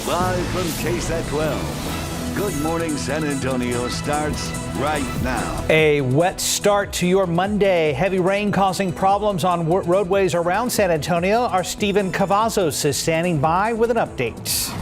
Live from KSAT 12. Good Morning San Antonio starts right now. A wet start to your Monday. Heavy rain causing problems on roadways around San Antonio. Our Stephen Cavazos is standing by with an update.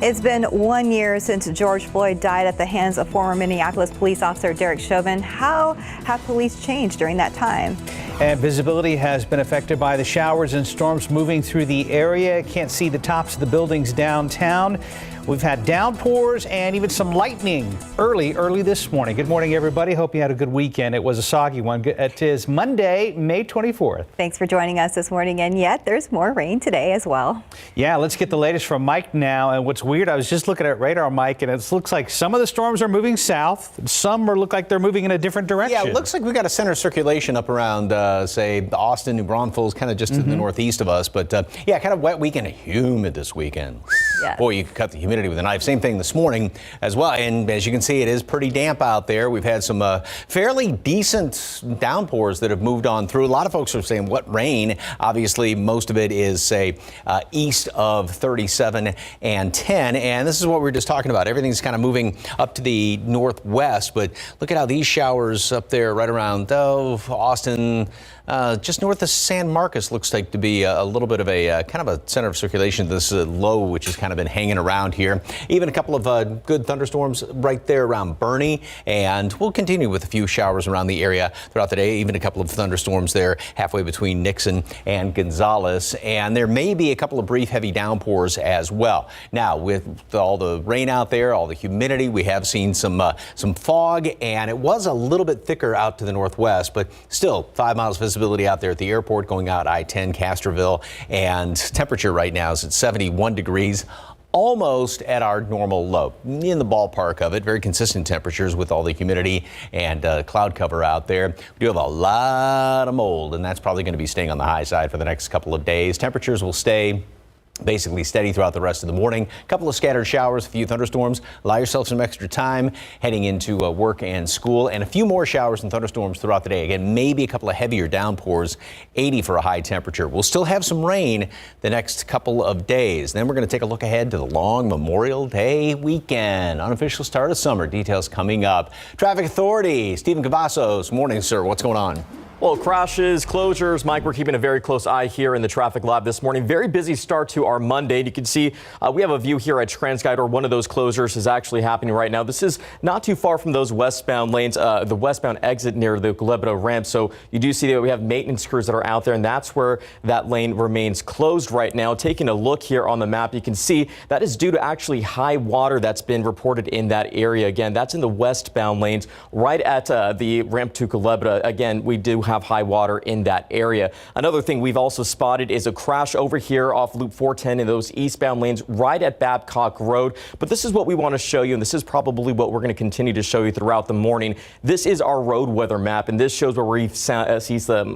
It's been 1 year since George Floyd died at the hands of former Minneapolis police officer Derek Chauvin. How have police changed during that time? And visibility has been affected by the showers and storms moving through the area. Can't see the tops of the buildings downtown. We've had downpours and even some lightning early this morning. Good morning, everybody. Hope you had a good weekend. It was a soggy one. It is Monday, May 24th. Thanks for joining us this morning. And yet there's more rain today as well. Yeah, let's get the latest from Mike now. And what's weird, I was just looking at radar, Mike, and it looks like some of the storms are moving south. Some look like they're moving in a different direction. Yeah, it looks like we got a center circulation up around, say, Austin, New Braunfels, kind of just to the northeast of us. But yeah, kind of wet weekend, humid this weekend. Yes. Boy, you could cut the humidity with a knife. Same thing this morning as well. And as you can see, it is pretty damp out there. We've had some fairly decent downpours that have moved on through. A lot of folks are saying, what rain? Obviously, most of it is, say, east of 37 and 10. And this is what we were just talking about. Everything's kind of moving up to the northwest. But look at how these showers up there right around Austin, just north of San Marcos, looks like to be a little bit of a kind of a center of circulation. This low, which has kind of been hanging around here. Even a couple of good thunderstorms right there around Bernie. And we'll continue with a few showers around the area throughout the day. Even a couple of thunderstorms there halfway between Nixon and Gonzales. And there may be a couple of brief heavy downpours as well. Now, with all the rain out there, all the humidity, we have seen some fog. And it was a little bit thicker out to the northwest, but still 5 miles visibility out there at the airport going out I-10 Castroville, and temperature right now is at 71 degrees, almost at our normal low, in the ballpark of it. Very consistent temperatures with all the humidity and cloud cover out there. We do have a lot of mold, and that's probably going to be staying on the high side for the next couple of days. Temperatures will stay basically steady throughout the rest of the morning. A couple of scattered showers, a few thunderstorms. Allow yourself some extra time heading into work and school, and a few more showers and thunderstorms throughout the day. Again, maybe a couple of heavier downpours, 80 for a high temperature. We'll still have some rain the next couple of days. Then we're going to take a look ahead to the long Memorial Day weekend. Unofficial start of summer. Details coming up. Traffic Authority, Stephen Cavazos. Morning, sir. What's going on? Well, crashes, closures. Mike, we're keeping a very close eye here in the traffic lab this morning. Very busy start to our Monday. You can see we have a view here at TransGuide, or one of those closures is actually happening right now. This is not too far from those westbound lanes, the westbound exit near the Culebra ramp. So you do see that we have maintenance crews that are out there, and that's where that lane remains closed right now. Taking a look here on the map, you can see that is due to actually high water that's been reported in that area. Again, that's in the westbound lanes right at the ramp to Culebra. Again, we do have high water in that area. Another thing we've also spotted is a crash over here off Loop 410 in those eastbound lanes right at Babcock Road. But this is what we want to show you, and this is probably what we're going to continue to show you throughout the morning. This is our road weather map, and this shows where we see some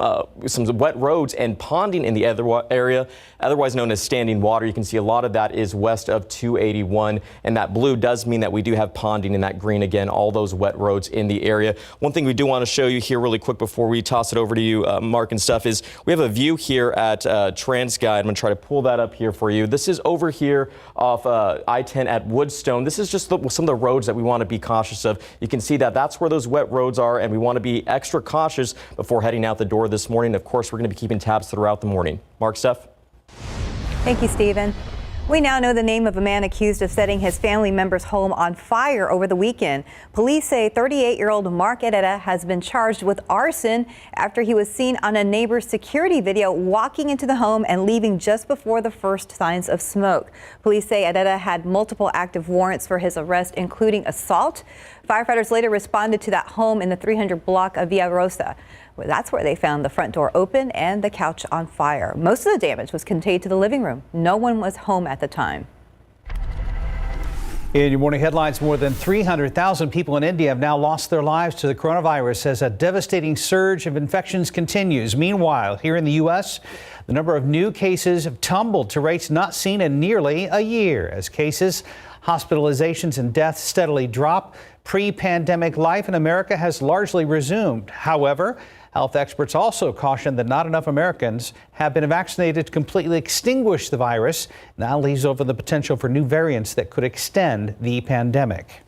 wet roads and ponding in the area, otherwise known as standing water. You can see a lot of that is west of 281, and that blue does mean that we do have ponding, and that green, again, all those wet roads in the area. One thing we do want to show you here really quick before we toss it over to you, Mark and stuff, is we have a view here at TransGuide. I'm going to try to pull that up here for you. This is over here off I-10 at Woodstone. This is just some of the roads that we want to be cautious of. You can see that that's where those wet roads are, and we want to be extra cautious before heading out the door this morning. Of course, we're going to be keeping tabs throughout the morning. Mark, Steph? Thank you, Stephen. We now know the name of a man accused of setting his family member's home on fire over the weekend. Police say 38-year-old Mark Herrera has been charged with arson after he was seen on a neighbor's security video walking into the home and leaving just before the first signs of smoke. Police say Herrera had multiple active warrants for his arrest, including assault. Firefighters later responded to that home in the 300 block of Villa Rosa. Well, that's where they found the front door open and the couch on fire. Most of the damage was contained to the living room. No one was home at the time. In your morning headlines, more than 300,000 people in India have now lost their lives to the coronavirus as a devastating surge of infections continues. Meanwhile, here in the U.S., the number of new cases have tumbled to rates not seen in nearly a year. As cases, hospitalizations and deaths steadily drop, pre-pandemic life in America has largely resumed. However, Health experts also caution that not enough Americans have been vaccinated to completely extinguish the virus. Now leaves open the potential for new variants that could extend the pandemic.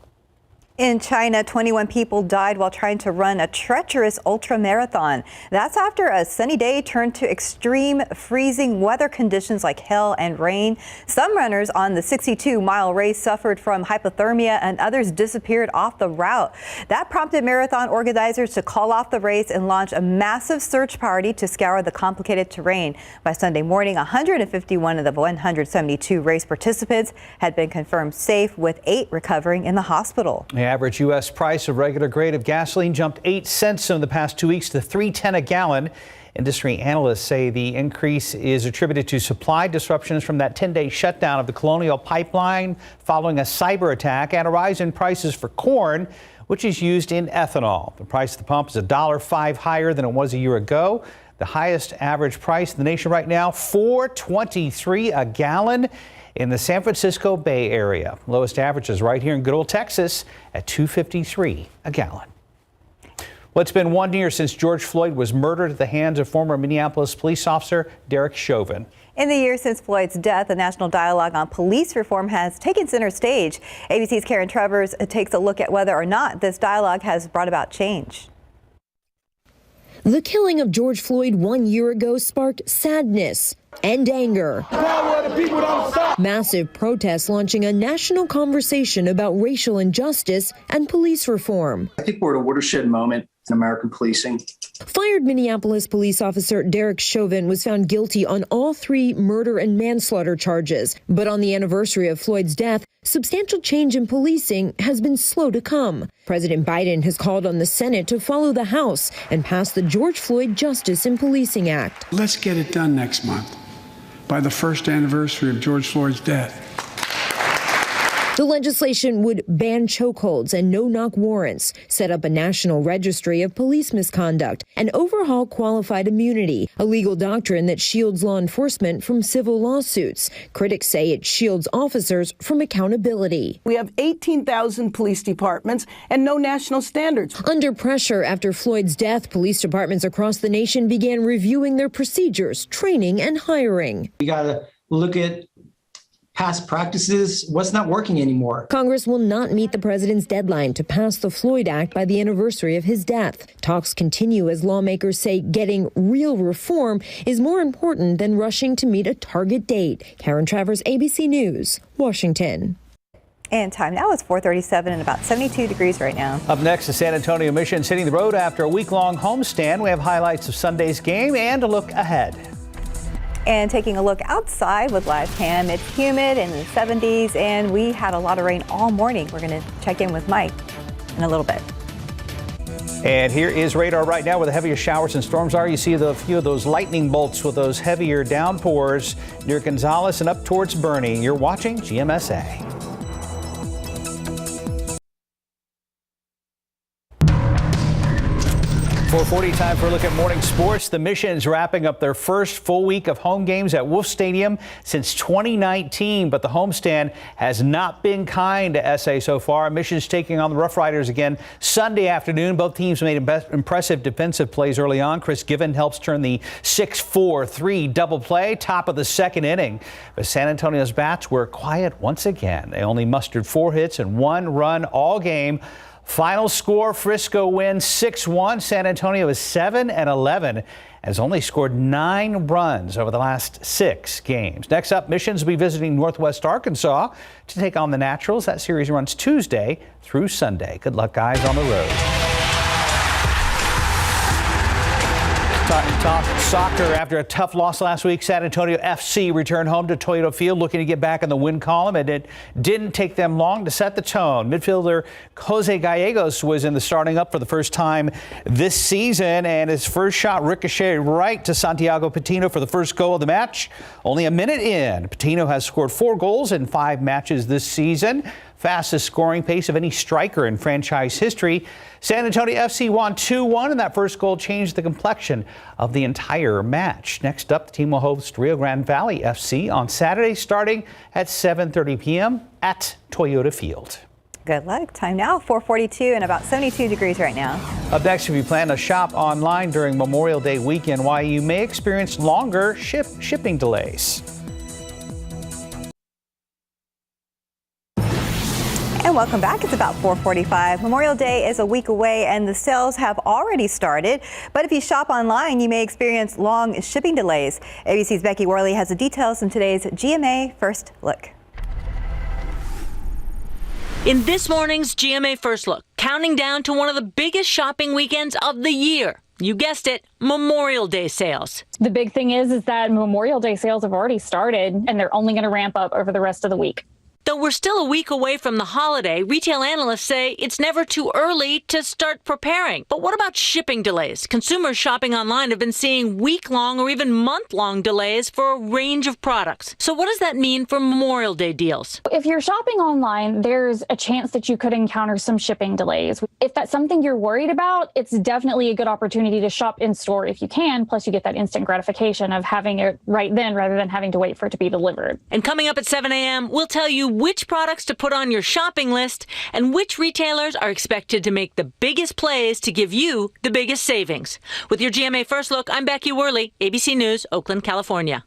In China, 21 people died while trying to run a treacherous ultramarathon. That's after a sunny day turned to extreme freezing weather conditions like hail and rain. Some runners on the 62-mile race suffered from hypothermia and others disappeared off the route. That prompted marathon organizers to call off the race and launch a massive search party to scour the complicated terrain. By Sunday morning, 151 of the 172 race participants had been confirmed safe, with 8 recovering in the hospital. The average U.S. price of regular grade of gasoline jumped 8 cents in the past 2 weeks to $3.10 a gallon. Industry analysts say the increase is attributed to supply disruptions from that 10-day shutdown of the Colonial Pipeline following a cyber attack and a rise in prices for corn, which is used in ethanol. The price at the pump is $1.05 higher than it was a year ago. The highest average price in the nation right now, $4.23 a gallon in the San Francisco Bay Area. Lowest average is right here in good old Texas at $2.53 a gallon. Well, it's been 1 year since George Floyd was murdered at the hands of former Minneapolis police officer Derek Chauvin. In the years since Floyd's death, a national dialogue on police reform has taken center stage. ABC's Karen Travers takes a look at whether or not this dialogue has brought about change. The killing of George Floyd 1 year ago sparked sadness and anger. Massive protests launching a national conversation about racial injustice and police reform. I think we're at a watershed moment in American policing. Fired Minneapolis police officer Derek Chauvin was found guilty on all 3 murder and manslaughter charges. But on the anniversary of Floyd's death, substantial change in policing has been slow to come. President Biden has called on the Senate to follow the House and pass the George Floyd Justice in Policing Act. Let's get it done next month, by the first anniversary of George Floyd's death. The legislation would ban chokeholds and no-knock warrants, set up a national registry of police misconduct, and overhaul qualified immunity, a legal doctrine that shields law enforcement from civil lawsuits. Critics say it shields officers from accountability. We have 18,000 police departments and no national standards. Under pressure after Floyd's death, police departments across the nation began reviewing their procedures, training, and hiring. We got to look at past practices, what's not working anymore. Congress will not meet the president's deadline to pass the Floyd Act by the anniversary of his death. Talks continue as lawmakers say getting real reform is more important than rushing to meet a target date. Karen Travers, ABC News, Washington. And time now is 4:37 and about 72 degrees right now. Up next, the San Antonio Missions hitting the road after a week-long homestand. We have highlights of Sunday's game and a look ahead. And taking a look outside with live cam, it's humid in the 70s and we had a lot of rain all morning. We're going to check in with Mike in a little bit. And here is radar right now where the heaviest showers and storms are. You see a few of those lightning bolts with those heavier downpours near Gonzales and up towards Bernie. You're watching GMSA. 4:40 time for a look at morning sports. The Missions wrapping up their first full week of home games at Wolf Stadium since 2019, but the homestand has not been kind to SA so far. Missions taking on the Rough Riders again Sunday afternoon. Both teams made impressive defensive plays early on. Chris Given helps turn the 6-4-3 double play top of the second inning. But San Antonio's bats were quiet once again. They only mustered 4 hits and 1 run all game. Final score, Frisco wins 6-1. San Antonio is 7-11, has only scored 9 runs over the last 6 games. Next up, Missions will be visiting Northwest Arkansas to take on the Naturals. That series runs Tuesday through Sunday. Good luck, guys, on the road. Talk soccer. After a tough loss last week, San Antonio FC returned home to Toyota Field looking to get back in the win column, and it didn't take them long to set the tone. Midfielder Jose Gallegos was in the starting up for the first time this season, and his first shot ricocheted right to Santiago Patino for the first goal of the match. Only a minute in, Patino has scored 4 goals in 5 matches this season. Fastest scoring pace of any striker in franchise history. San Antonio FC won 2-1, and that first goal changed the complexion of the entire match. Next up, the team will host Rio Grande Valley FC on Saturday starting at 7:30 p.m. at Toyota Field. Good luck. Time now, 4:42 and about 72 degrees right now. Up next, if you plan to shop online during Memorial Day weekend, why you may experience longer shipping delays. And welcome back. It's about 4:45. Memorial Day is a week away and the sales have already started. But if you shop online, you may experience long shipping delays. ABC's Becky Worley has the details in today's GMA First Look. In this morning's GMA First Look, counting down to one of the biggest shopping weekends of the year. You guessed it, Memorial Day sales. The big thing is that Memorial Day sales have already started and they're only going to ramp up over the rest of the week. Though we're still a week away from the holiday, retail analysts say it's never too early to start preparing. But what about shipping delays? Consumers shopping online have been seeing week-long or even month-long delays for a range of products. So what does that mean for Memorial Day deals? If you're shopping online, there's a chance that you could encounter some shipping delays. If that's something you're worried about, it's definitely a good opportunity to shop in store if you can. Plus, you get that instant gratification of having it right then rather than having to wait for it to be delivered. And coming up at 7 a.m., we'll tell you which products to put on your shopping list and which retailers are expected to make the biggest plays to give you the biggest savings. With your GMA First Look, I'm Becky Worley, ABC News, Oakland, California.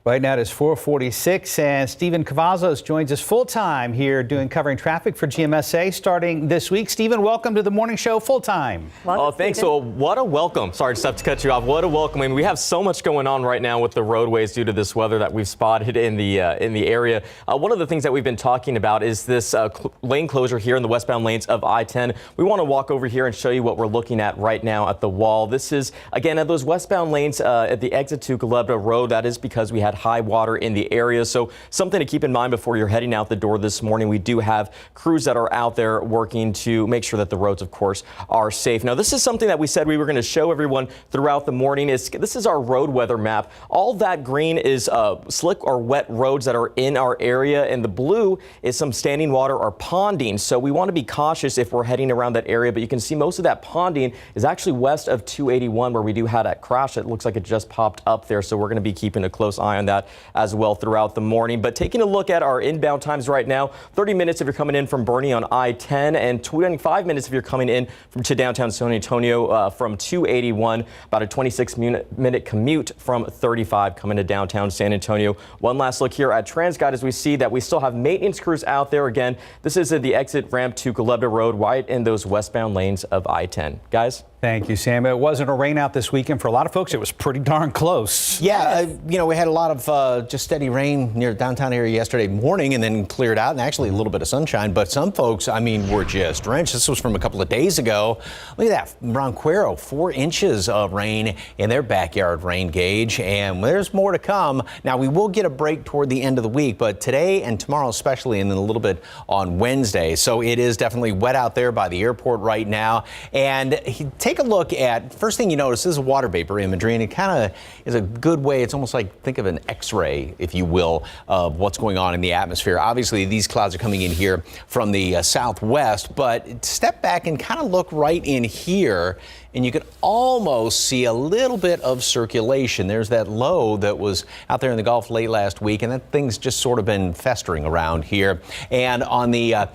Right now it is 4:46 and Stephen Cavazos joins us full time here covering traffic for GMSA starting this week. Stephen, welcome to the morning show full time. Oh, thanks. So what a welcome. Sorry, just have to cut you off. What a welcome. I mean, we have so much going on right now with the roadways due to this weather that we've spotted in the area. One of the things that we've been talking about is this lane closure here in the westbound lanes of I-10. We want to walk over here and show you what we're looking at right now at the wall. This is, again, at those westbound lanes at the exit to Culebra Road. That is because we had high water in the area. So something to keep in mind before you're heading out the door this morning. We do have crews that are out there working to make sure that the roads, of course, are safe. Now, this is something that we said we were going to show everyone throughout the morning. This is our road weather map. All that green is slick or wet roads that are in our area, and the blue is some standing water or ponding. So we want to be cautious if we're heading around that area, but you can see most of that ponding is actually west of 281 where we do have that crash. It looks like it just popped up there, so we're going to be keeping a close eye on that as well throughout the morning. But taking a look at our inbound times right now, 30 minutes if you're coming in from Bernie on I-10 and 25 minutes if you're coming in to downtown San Antonio from 281, about a 26-minute commute from 35 coming to downtown San Antonio. One last look here at TransGuide as we see that we still have maintenance crews out there. Again, this is the exit ramp to Culebra Road right in those westbound lanes of I-10. Guys? Thank you, Sam. It wasn't a rain out this weekend. For a lot of folks, it was pretty darn close. Yeah, we had a lot of just steady rain near the downtown area yesterday morning and then cleared out, and actually a little bit of sunshine. But some folks, I mean, were just drenched. This was from a couple of days ago. Look at that. Ronquero, 4 inches of rain in their backyard rain gauge, and there's more to come. Now, we will get a break toward the end of the week, but today and tomorrow especially, and then a little bit on Wednesday. So it is definitely wet out there by the airport right now. And take a look at, first thing you notice is water vapor imagery, and it kind of is a good way. It's almost like, think of an X-ray, if you will, of what's going on in the atmosphere. Obviously, these clouds are coming in here from the southwest, but step back and kind of look right in here, and you can almost see a little bit of circulation. There's that low that was out there in the Gulf late last week, and that thing's just sort of been festering around here. And on the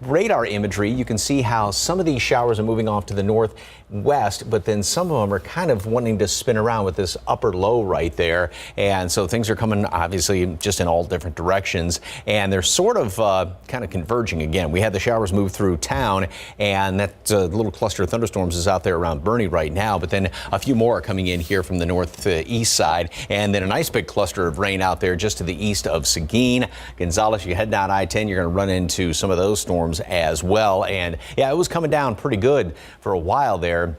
radar imagery, you can see how some of these showers are moving off to the northwest, but then some of them are kind of wanting to spin around with this upper low right there. And so things are coming obviously just in all different directions, and they're sort of kind of converging again. We had the showers move through town, and that little cluster of thunderstorms is out there around Bernie right now, but then a few more are coming in here from the northeast side, and then a nice big cluster of rain out there just to the east of Seguin. Gonzales, you head down I-10, you're going to run into some of those storms as well. And yeah, it was coming down pretty good for a while there.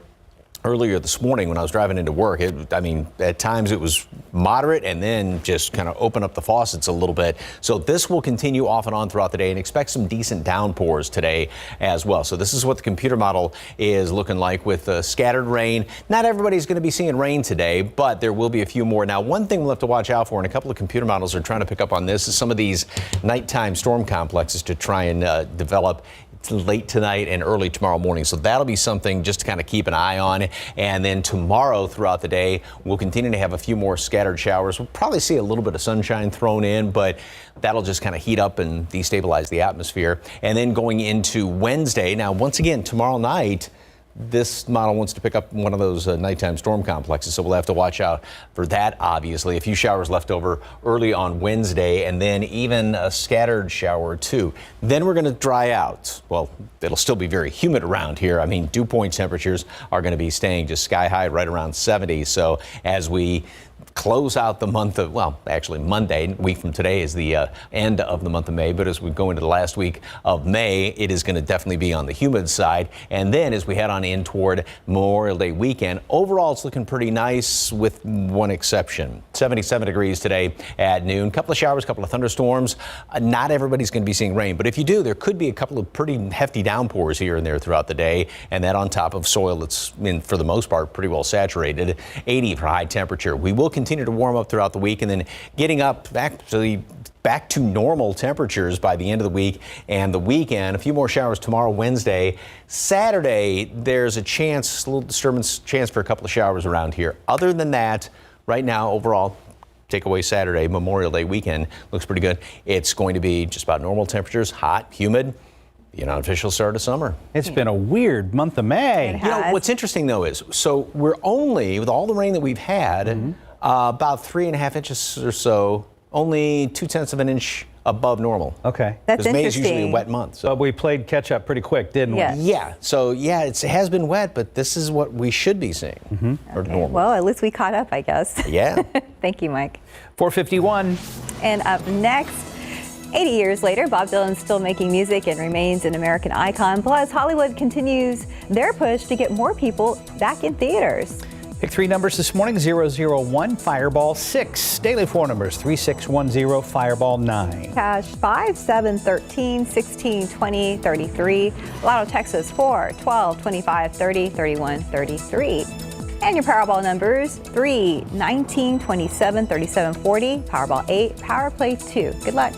Earlier this morning when I was driving into work, I mean, at times it was moderate and then just kind of open up the faucets a little bit. So this will continue off and on throughout the day, and expect some decent downpours today as well. So this is what the computer model is looking like with scattered rain. Not everybody's going to be seeing rain today, but there will be a few more. Now, one thing we'll have to watch out for, and a couple of computer models are trying to pick up on this, is some of these nighttime storm complexes to try and develop late tonight and early tomorrow morning. So that'll be something just to kind of keep an eye on. And then tomorrow throughout the day, we'll continue to have a few more scattered showers. We'll probably see a little bit of sunshine thrown in, but that'll just kind of heat up and destabilize the atmosphere. And then going into Wednesday, now once again, tomorrow night, this model wants to pick up one of those nighttime storm complexes, so we'll have to watch out for that, obviously. A few showers left over early on Wednesday, and then even a scattered shower or two. Then we're going to dry out. Well, it'll still be very humid around here. I mean, dew point temperatures are going to be staying just sky high right around 70. So as we close out the month of, well, actually Monday, a week from today is the end of the month of May, but as we go into the last week of May, it is going to definitely be on the humid side. And then as we head on in toward Memorial Day weekend, overall it's looking pretty nice with one exception. 77 degrees today at noon. Couple of showers, couple of thunderstorms. Not everybody's going to be seeing rain, but if you do, there could be a couple of pretty hefty downpours here and there throughout the day, and that on top of soil that's, for the most part, pretty well saturated. 80 for high temperature. We will continue to warm up throughout the week and then getting up back to normal temperatures by the end of the week and the weekend. A few more showers tomorrow, Wednesday. Saturday, there's a chance, a little disturbance chance for a couple of showers around here. Other than that, right now, overall, take away Saturday, Memorial Day weekend looks pretty good. It's going to be just about normal temperatures, hot, humid. The unofficial start of summer. It's been a weird month of May. You know, what's interesting though is, so we're only, with all the rain that we've had, about 3.5 inches or so, only 0.2 of an inch above normal. Okay. That's May is interesting. usually a wet month. So. But we played catch up pretty quick, didn't we? Yeah. So yeah, it has been wet, but this is what we should be seeing. Or normal. Well, at least we caught up, I guess. Yeah. Thank you, Mike. 4:51. And up next, 80 years later, Bob Dylan's still making music and remains an American icon. Plus, Hollywood continues their push to get more people back in theaters. Pick three numbers this morning: 001, Fireball 6. Daily four numbers: 3610, Fireball 9. Cash 5, 7, 13, 16, 20, 33. Lotto Texas 4, 12, 25, 30, 31, 33. And your Powerball numbers: 3, 19, 27, 37, 40. Powerball 8, Power Play 2. Good luck.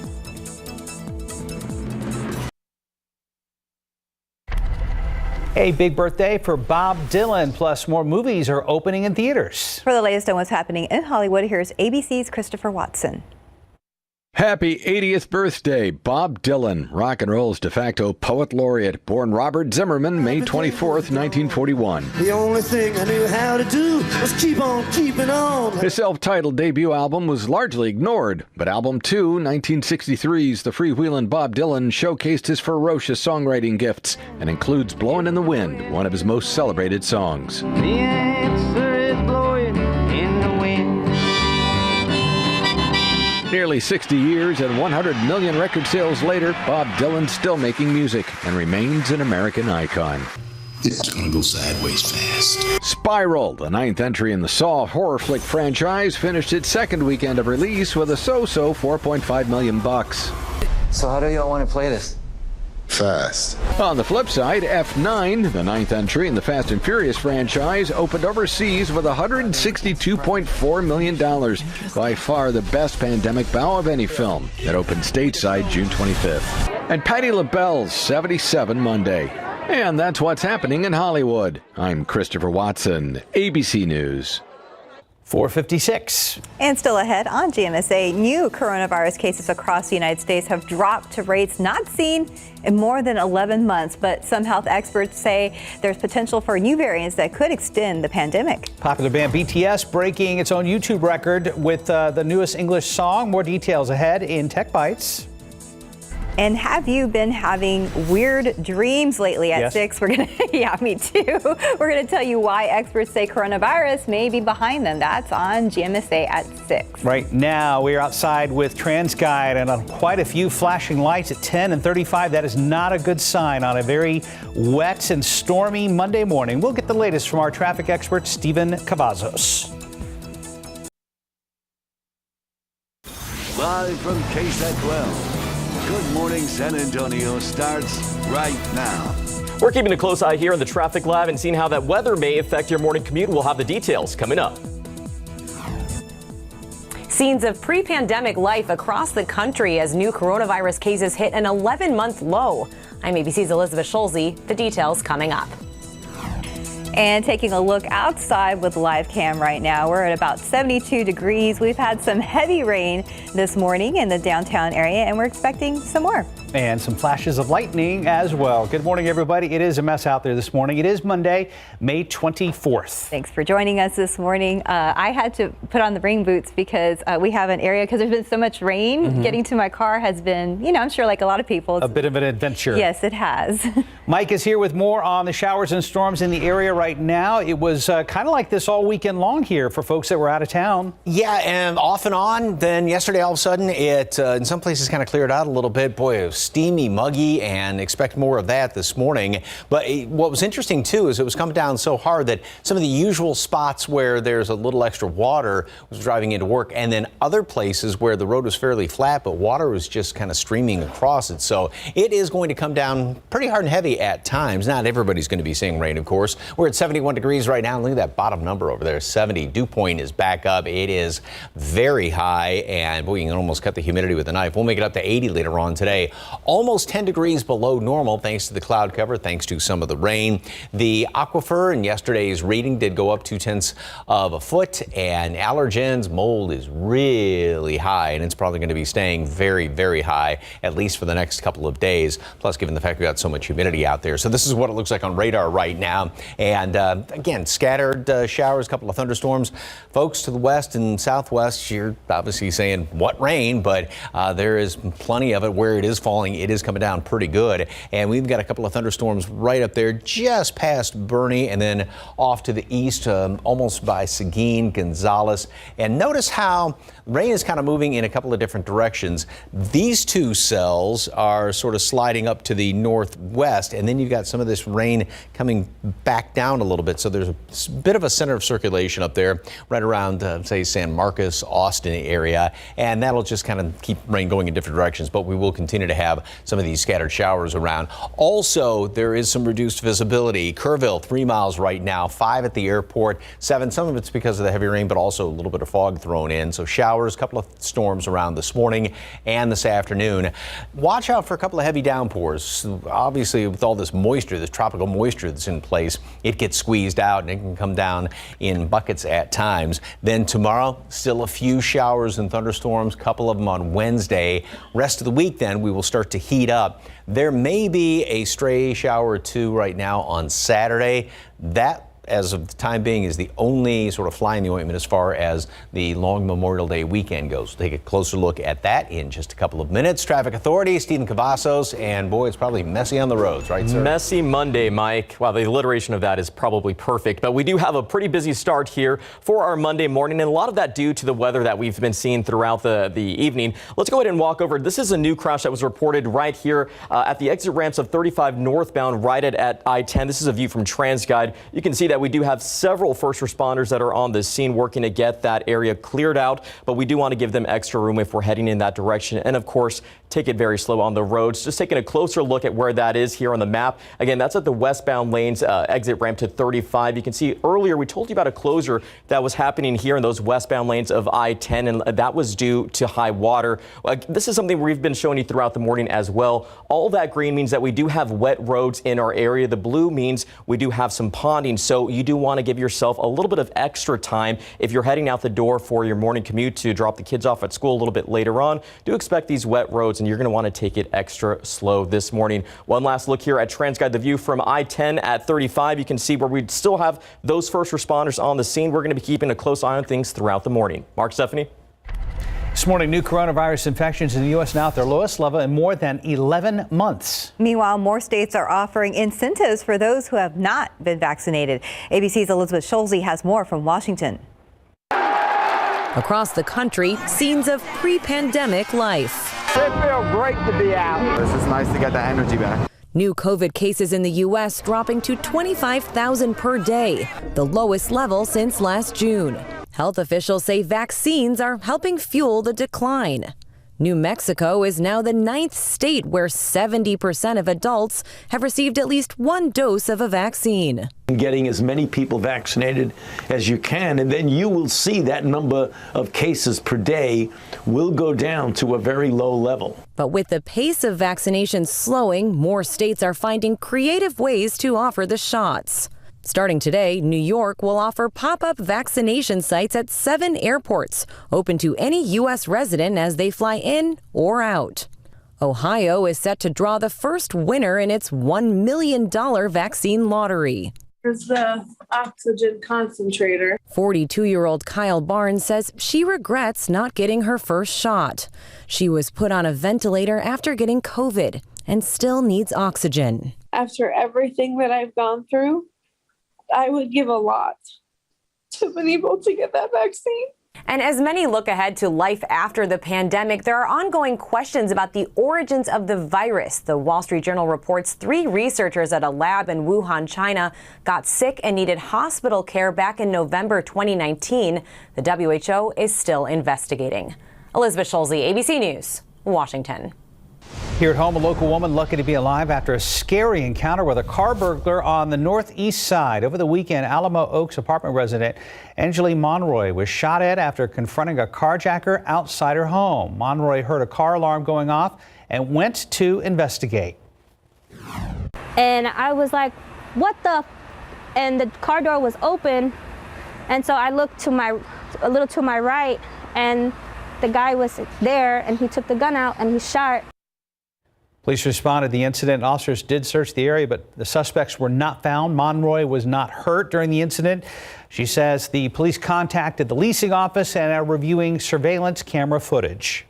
A big birthday for Bob Dylan, plus more movies are opening in theaters. For the latest on what's happening in Hollywood, here's ABC's Christopher Watson. Happy 80th birthday, Bob Dylan, rock and roll's de facto poet laureate, born Robert Zimmerman, May 24th, 1941. The only thing I knew how to do was keep on keeping on. His self-titled debut album was largely ignored, but album 2, 1963's The Freewheelin' Bob Dylan, showcased his ferocious songwriting gifts and includes Blowin' in the Wind, one of his most celebrated songs. The answer is blowing in the wind. Nearly 60 years and 100 million record sales later, Bob Dylan's still making music and remains an American icon. It's gonna go sideways fast. Spiral, the 9th entry in the Saw horror flick franchise, finished its second weekend of release with a so-so $4.5 million. So how do y'all want to play this? Fast. On the flip side, F9, the 9th entry in the Fast and Furious franchise, opened overseas with $162.4 million, by far the best pandemic bow of any film. It opened stateside June 25th. And Patti LaBelle's 77 Monday. And that's what's happening in Hollywood. I'm Christopher Watson, ABC News. 4:56. And still ahead on GMSA, new coronavirus cases across the United States have dropped to rates not seen in more than 11 months. But some health experts say there's potential for new variants that could extend the pandemic. Popular band BTS breaking its own YouTube record with the newest English song. More details ahead in Tech Bites. And have you been having weird dreams lately at 6? We're yeah, me too. We're going to tell you why experts say coronavirus may be behind them. That's on GMSA at 6. Right now, we are outside with TransGuide and quite a few flashing lights at 10 and 35. That is not a good sign on a very wet and stormy Monday morning. We'll get the latest from our traffic expert, Stephen Cavazos. Live from KSAT 12. Good Morning San Antonio starts right now. We're keeping a close eye here in the traffic lab and seeing how that weather may affect your morning commute. We'll have the details coming up. Scenes of pre-pandemic life across the country as new coronavirus cases hit an 11-month low. I'm ABC's Elizabeth Schulze. The details coming up. And taking a look outside with live cam right now, we're at about 72 degrees. We've had some heavy rain this morning in the downtown area, and we're expecting some more. And some flashes of lightning as well. Good morning, everybody. It is a mess out there this morning. It is Monday, May 24th. Thanks for joining us this morning. I had to put on the rain boots because we have an area, because there's been so much rain. Getting to my car has been, I'm sure like a lot of people. A bit of an adventure. Yes, it has. Mike is here with more on the showers and storms in the area right now. It was kind of like this all weekend long here for folks that were out of town. Yeah, and off and on. Then yesterday, all of a sudden, it in some places kind of cleared out a little bit. Boy, it was steamy, muggy, and expect more of that this morning. But what was interesting, too, is it was coming down so hard that some of the usual spots where there's a little extra water was driving into work, and then other places where the road was fairly flat, but water was just kind of streaming across it. So it is going to come down pretty hard and heavy at times. Not everybody's going to be seeing rain, of course. We're at 71 degrees right now. Look at that bottom number over there, 70. Dew point is back up. It is very high, and boy, you can almost cut the humidity with a knife. We'll make it up to 80 later on today. Almost 10 degrees below normal thanks to the cloud cover, thanks to some of the rain. The aquifer in yesterday's reading did go up 0.2 of a foot, and allergens, mold is really high, and it's probably going to be staying very, very high, at least for the next couple of days. Plus, given the fact we got so much humidity out there. So this is what it looks like on radar right now. And again, scattered showers, a couple of thunderstorms. Folks to the west and southwest, you're obviously saying, what rain? But there is plenty of it where it is falling. It is coming down pretty good. And we've got a couple of thunderstorms right up there just past Bernie and then off to the east, almost by Seguin, Gonzales. And notice how rain is kind of moving in a couple of different directions. These two cells are sort of sliding up to the northwest, and then you've got some of this rain coming back down a little bit. So there's a bit of a center of circulation up there right around, say, San Marcos, Austin area, and that'll just kind of keep rain going in different directions. But we will continue to have some of these scattered showers around. Also, there is some reduced visibility. Kerrville, 3 miles right now, 5 at the airport, 7. Some of it's because of the heavy rain, but also a little bit of fog thrown in. So showers, a couple of storms around this morning and this afternoon. Watch out for a couple of heavy downpours. Obviously, with all this moisture, this tropical moisture that's in place, it gets squeezed out and it can come down in buckets at times. Then tomorrow, still a few showers and thunderstorms, a couple of them on Wednesday. Rest of the week, then, we will start to heat up. There may be a stray shower or two right now on Saturday. That, as of the time being, is the only sort of fly in the ointment as far as the long Memorial Day weekend goes. We'll take a closer look at that in just a couple of minutes. Traffic Authority, Stephen Cavazos, and boy, it's probably messy on the roads, right, sir? Messy Monday, Mike. Wow, the alliteration of that is probably perfect, but we do have a pretty busy start here for our Monday morning, and a lot of that due to the weather that we've been seeing throughout the evening. Let's go ahead and walk over. This is a new crash that was reported right here at the exit ramps of 35 northbound right at I-10. This is a view from TransGuide. You can see that we do have several first responders that are on the scene working to get that area cleared out, but we do want to give them extra room if we're heading in that direction. And of course, take it very slow on the roads. Just taking a closer look at where that is here on the map. Again, that's at the westbound lanes exit ramp to 35. You can see earlier we told you about a closure that was happening here in those westbound lanes of I-10, and that was due to high water. This is something we've been showing you throughout the morning as well. All that green means that we do have wet roads in our area. The blue means we do have some ponding, so you do want to give yourself a little bit of extra time if you're heading out the door for your morning commute to drop the kids off at school a little bit later on. Do expect these wet roads, and you're going to want to take it extra slow this morning. One last look here at TransGuide, the view from I-10 at 35. You can see where we still have those first responders on the scene. We're going to be keeping a close eye on things throughout the morning. Mark, Stephanie. This morning, new coronavirus infections in the U.S. now at their lowest level in more than 11 months. Meanwhile, more states are offering incentives for those who have not been vaccinated. ABC's Elizabeth Schulze has more from Washington. Across the country, scenes of pre-pandemic life. It feels great to be out. It's just nice to get that energy back. New COVID cases in the U.S. dropping to 25,000 per day, the lowest level since last June. Health officials say vaccines are helping fuel the decline. New Mexico is now the 9th state where 70% of adults have received at least one dose of a vaccine. Getting as many people vaccinated as you can, and then you will see that number of cases per day will go down to a very low level. But with the pace of vaccination slowing, more states are finding creative ways to offer the shots. Starting today, New York will offer pop-up vaccination sites at 7 airports, open to any U.S. resident as they fly in or out. Ohio is set to draw the first winner in its $1 million vaccine lottery. Is the oxygen concentrator. 42-year-old Kyle Barnes says she regrets not getting her first shot. She was put on a ventilator after getting COVID and still needs oxygen. After everything that I've gone through, I would give a lot to have been able to get that vaccine. And as many look ahead to life after the pandemic, there are ongoing questions about the origins of the virus. The Wall Street Journal reports 3 researchers at a lab in Wuhan, China, got sick and needed hospital care back in November 2019. The WHO is still investigating. Elizabeth Schulze, ABC News, Washington. Here at home, a local woman lucky to be alive after a scary encounter with a car burglar on the northeast side. Over the weekend, Alamo Oaks apartment resident Angeli Monroy was shot at after confronting a carjacker outside her home. Monroy heard a car alarm going off and went to investigate. And I was like, what the? And the car door was open. And so I looked to a little to my right, and the guy was there, and he took the gun out and he shot. Police responded to the incident. Officers did search the area, but the suspects were not found. Monroy was not hurt during the incident. She says the police contacted the leasing office and are reviewing surveillance camera footage.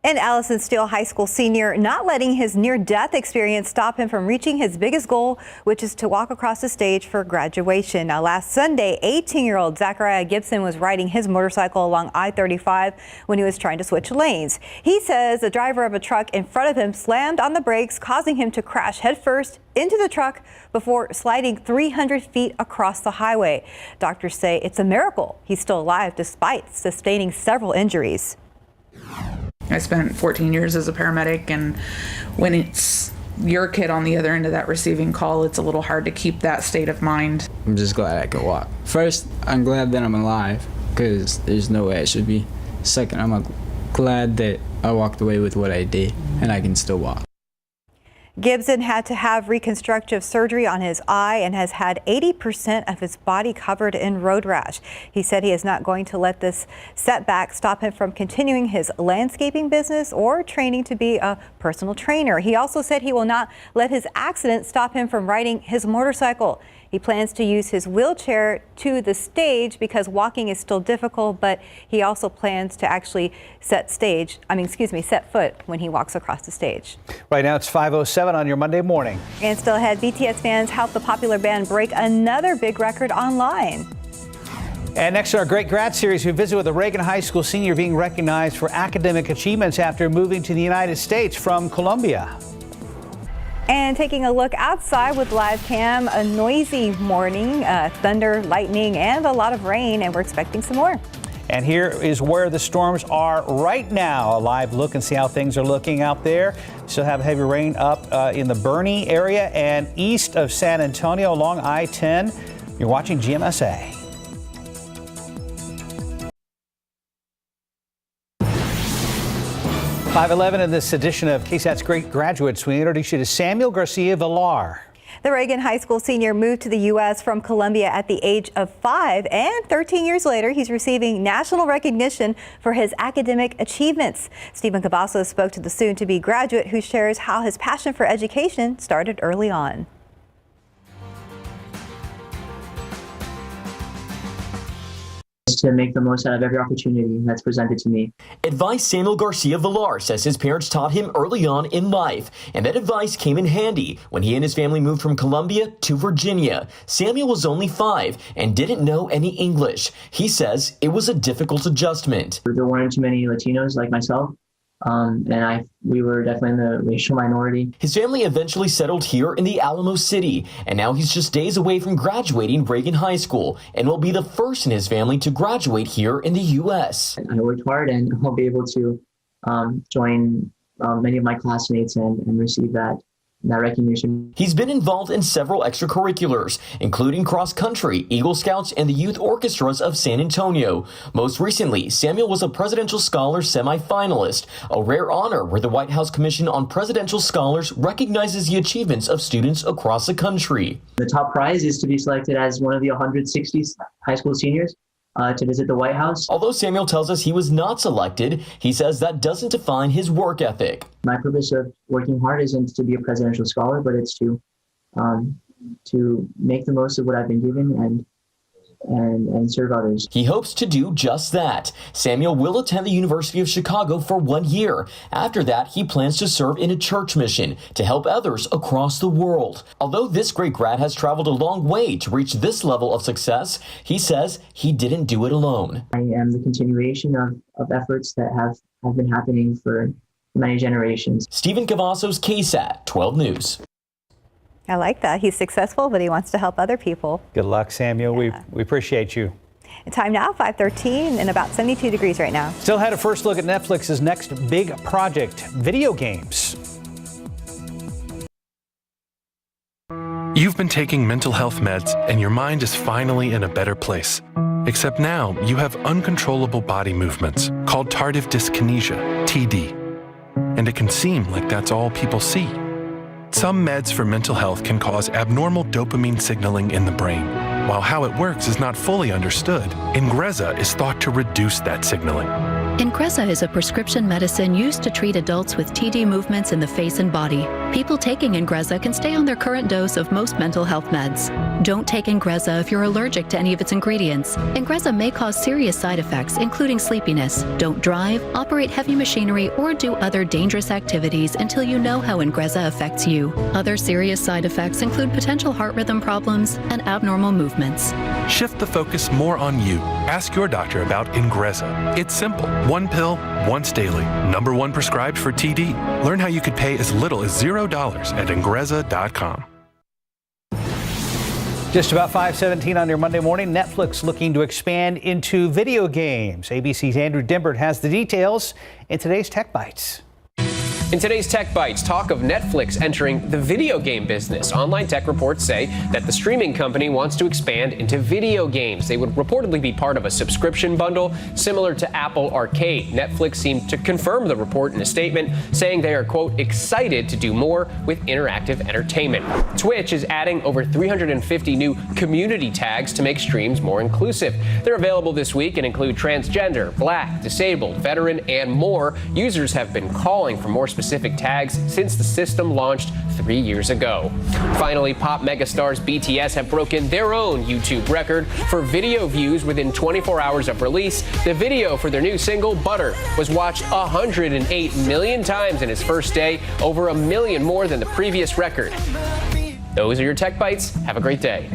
And Allison Steele High School senior not letting his near-death experience stop him from reaching his biggest goal, which is to walk across the stage for graduation. Now, last Sunday, 18-year-old Zachariah Gibson was riding his motorcycle along I-35 when he was trying to switch lanes. He says the driver of a truck in front of him slammed on the brakes, causing him to crash headfirst into the truck before sliding 300 feet across the highway. Doctors say it's a miracle he's still alive despite sustaining several injuries. I spent 14 years as a paramedic, and when it's your kid on the other end of that receiving call, it's a little hard to keep that state of mind. I'm just glad I could walk. First, I'm glad that I'm alive, because there's no way I should be. Second, I'm glad that I walked away with what I did, and I can still walk. Gibson had to have reconstructive surgery on his eye and has had 80% of his body covered in road rash. He said he is not going to let this setback stop him from continuing his landscaping business or training to be a personal trainer. He also said he will not let his accident stop him from riding his motorcycle. He plans to use his wheelchair to the stage because walking is still difficult, but he also plans to actually set foot when he walks across the stage. Right now it's 5:07 on your Monday morning. And still ahead, BTS fans helped the popular band break another big record online. And next to our Great Grad Series, we visit with a Reagan High School senior being recognized for academic achievements after moving to the United States from Colombia. And taking a look outside with live cam, a noisy morning, thunder, lightning, and a lot of rain, and we're expecting some more. And here is where the storms are right now. A live look and see how things are looking out there. Still have heavy rain up in the Bernie area and east of San Antonio along I-10. You're watching GMSA. .511 in this edition of KSAT's Great Graduates. We introduce you to Samuel Garcia Villar. The Reagan High School senior moved to the U.S. from Colombia at the age of 5, and 13 years later, he's receiving national recognition for his academic achievements. Stephen Cavazos spoke to the soon-to-be graduate who shares how his passion for education started early on. To make the most out of every opportunity that's presented to me. Advice Samuel Garcia Villar says his parents taught him early on in life, and that advice came in handy when he and his family moved from Colombia to Virginia. Samuel was only 5 and didn't know any English. He says it was a difficult adjustment. There weren't too many Latinos like myself, and we were definitely in the racial minority. His family eventually settled here in the Alamo City, and now he's just days away from graduating Reagan High School and will be the first in his family to graduate here in the U.S. I worked hard, and I'll be able to join many of my classmates and receive that recognition. He's been involved in several extracurriculars, including cross country, Eagle Scouts, and the youth orchestras of San Antonio. Most recently, Samuel was a Presidential Scholar semifinalist, a rare honor where the White House Commission on Presidential Scholars recognizes the achievements of students across the country. The top prize is to be selected as one of the 160 high school seniors to visit the White House. Although Samuel tells us he was not selected, he says that doesn't define his work ethic. My purpose of working hard isn't to be a presidential scholar, but it's to make the most of what I've been given and serve others. He hopes to do just that. Samuel will attend the University of Chicago for 1 year. After that, he plans to serve in a church mission to help others across the world. Although this great grad has traveled a long way to reach this level of success, he says he didn't do it alone. I am the continuation of efforts that have been happening for many generations. Stephen Cavazos, KSAT 12 News. I like that. He's successful, but he wants to help other people. Good luck, Samuel. Yeah. We appreciate you. Time now, 5:13 and about 72 degrees right now. Still had a first look at Netflix's next big project, video games. You've been taking mental health meds and your mind is finally in a better place. Except now you have uncontrollable body movements called tardive dyskinesia, TD. And it can seem like that's all people see. Some meds for mental health can cause abnormal dopamine signaling in the brain. While how it works is not fully understood, Ingrezza is thought to reduce that signaling. Ingrezza is a prescription medicine used to treat adults with TD movements in the face and body. People taking Ingrezza can stay on their current dose of most mental health meds. Don't take Ingrezza if you're allergic to any of its ingredients. Ingrezza may cause serious side effects, including sleepiness. Don't drive, operate heavy machinery, or do other dangerous activities until you know how Ingrezza affects you. Other serious side effects include potential heart rhythm problems and abnormal movements. Shift the focus more on you. Ask your doctor about Ingrezza. It's simple. 1 pill, once daily. #1 prescribed for TD. Learn how you could pay as little as $0 at Ingrezza.com. Just about 5:17 on your Monday morning. Netflix looking to expand into video games. ABC's Andrew Dimbert has the details in today's Tech Bites. In today's Tech Bites, talk of Netflix entering the video game business. Online tech reports say that the streaming company wants to expand into video games. They would reportedly be part of a subscription bundle similar to Apple Arcade. Netflix seemed to confirm the report in a statement, saying they are, quote, excited to do more with interactive entertainment. Twitch is adding over 350 new community tags to make streams more inclusive. They're available this week and include transgender, black, disabled, veteran, and more. Users have been calling for more specific tags since the system launched 3 years ago. Finally, pop megastars BTS have broken their own YouTube record for video views within 24 hours of release. The video for their new single, Butter, was watched 108 million times in its first day, over 1 million more than the previous record. Those are your Tech Bites. Have a great day.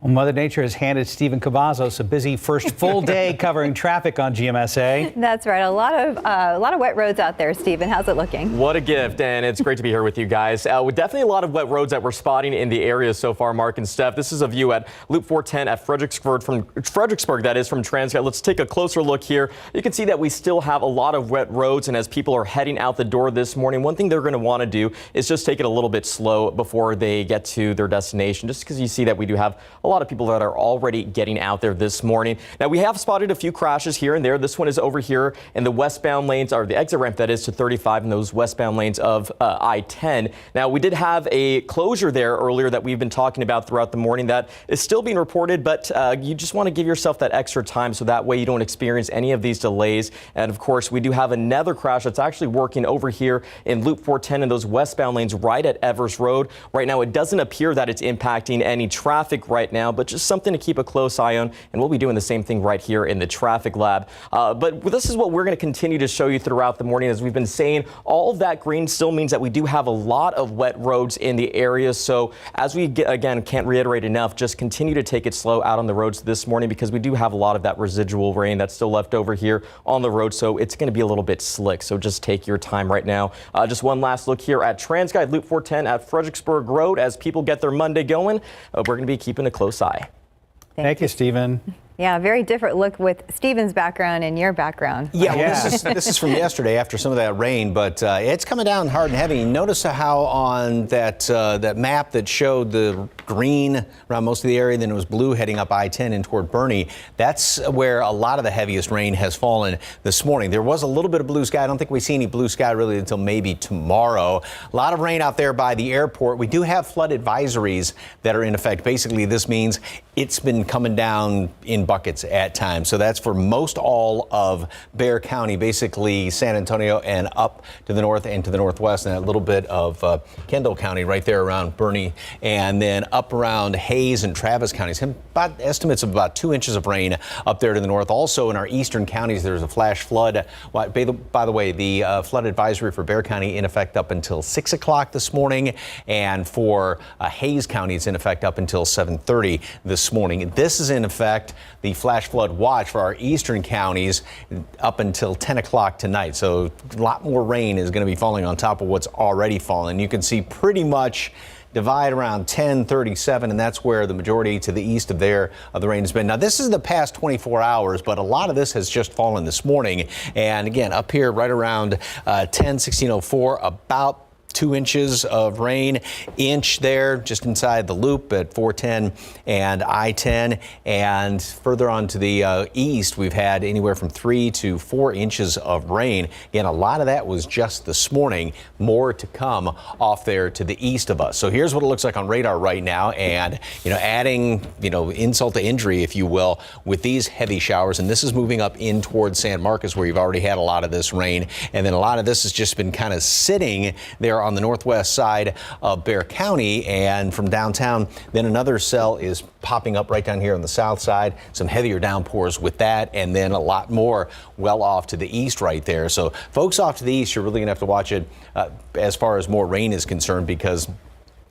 Well, Mother Nature has handed Stephen Cavazos a busy first full day covering traffic on GMSA. That's right. A lot of wet roads out there, Stephen. How's it looking? What a gift, and it's great to be here with you guys. With definitely a lot of wet roads that we're spotting in the area so far, Mark and Steph. This is a view at Loop 410 at Fredericksburg, that is, from Transcat. Let's take a closer look here. You can see that we still have a lot of wet roads, and as people are heading out the door this morning, one thing they're going to want to do is just take it a little bit slow before they get to their destination, just because you see that we do have a lot of people that are already getting out there this morning. Now, we have spotted a few crashes here and there. This one is over here in the westbound lanes, or the exit ramp that is to 35 in those westbound lanes of I-10. Now, we did have a closure there earlier that we've been talking about throughout the morning that is still being reported, but you just want to give yourself that extra time so that way you don't experience any of these delays. And of course, we do have another crash that's actually working over here in Loop 410 in those westbound lanes right at Evers Road. Right now, it doesn't appear that it's impacting any traffic right now, but just something to keep a close eye on, and we'll be doing the same thing right here in the traffic lab. But this is what we're going to continue to show you throughout the morning. As we've been saying, all of that green still means that we do have a lot of wet roads in the area. So as we again can't reiterate enough, just continue to take it slow out on the roads this morning, because we do have a lot of that residual rain that's still left over here on the road. So it's going to be a little bit slick. So just take your time right now. Just one last look here at Transguide Loop 410 at Fredericksburg Road as people get their Monday going. We're going to be keeping a close eye. Thank you, Stephen. Yeah, very different look with Steven's background and your background. Yeah, well, this is from yesterday after some of that rain, but it's coming down hard and heavy. Notice how on that map that showed the green around most of the area, then it was blue heading up I-10 and toward Bernie. That's where a lot of the heaviest rain has fallen this morning. There was a little bit of blue sky. I don't think we see any blue sky really until maybe tomorrow. A lot of rain out there by the airport. We do have flood advisories that are in effect. Basically, this means it's been coming down in buckets at times. So that's for most all of Bexar County, basically San Antonio and up to the north and to the northwest, and a little bit of Kendall County right there around Bernie, and then up around Hayes and Travis counties. About estimates of about 2 inches of rain up there to the north. Also in our eastern counties, there's a flash flood. By the way, the flood advisory for Bexar County in effect up until 6 o'clock this morning, and for Hayes County it's in effect up until 7:30 this morning. This is in effect the flash flood watch for our eastern counties up until 10 o'clock tonight. So a lot more rain is going to be falling on top of what's already fallen. You can see pretty much divide around 1037, and that's where the majority to the east of the rain has been. Now, this is the past 24 hours, but a lot of this has just fallen this morning. And again, up here right around 1604, about 2 inches of rain, inch there just inside the loop at 410 and I-10, and further on to the east we've had anywhere from 3 to 4 inches of rain. Again, a lot of that was just this morning. More to come off there to the east of us. So here's what it looks like on radar right now, and adding insult to injury, if you will, with these heavy showers, and this is moving up in towards San Marcos where you've already had a lot of this rain, and then a lot of this has just been kind of sitting there on the northwest side of Bexar County, and from downtown then another cell is popping up right down here on the south side. Some heavier downpours with that, and then a lot more well off to the east right there. So folks off to the east, you're really gonna have to watch it as far as more rain is concerned, because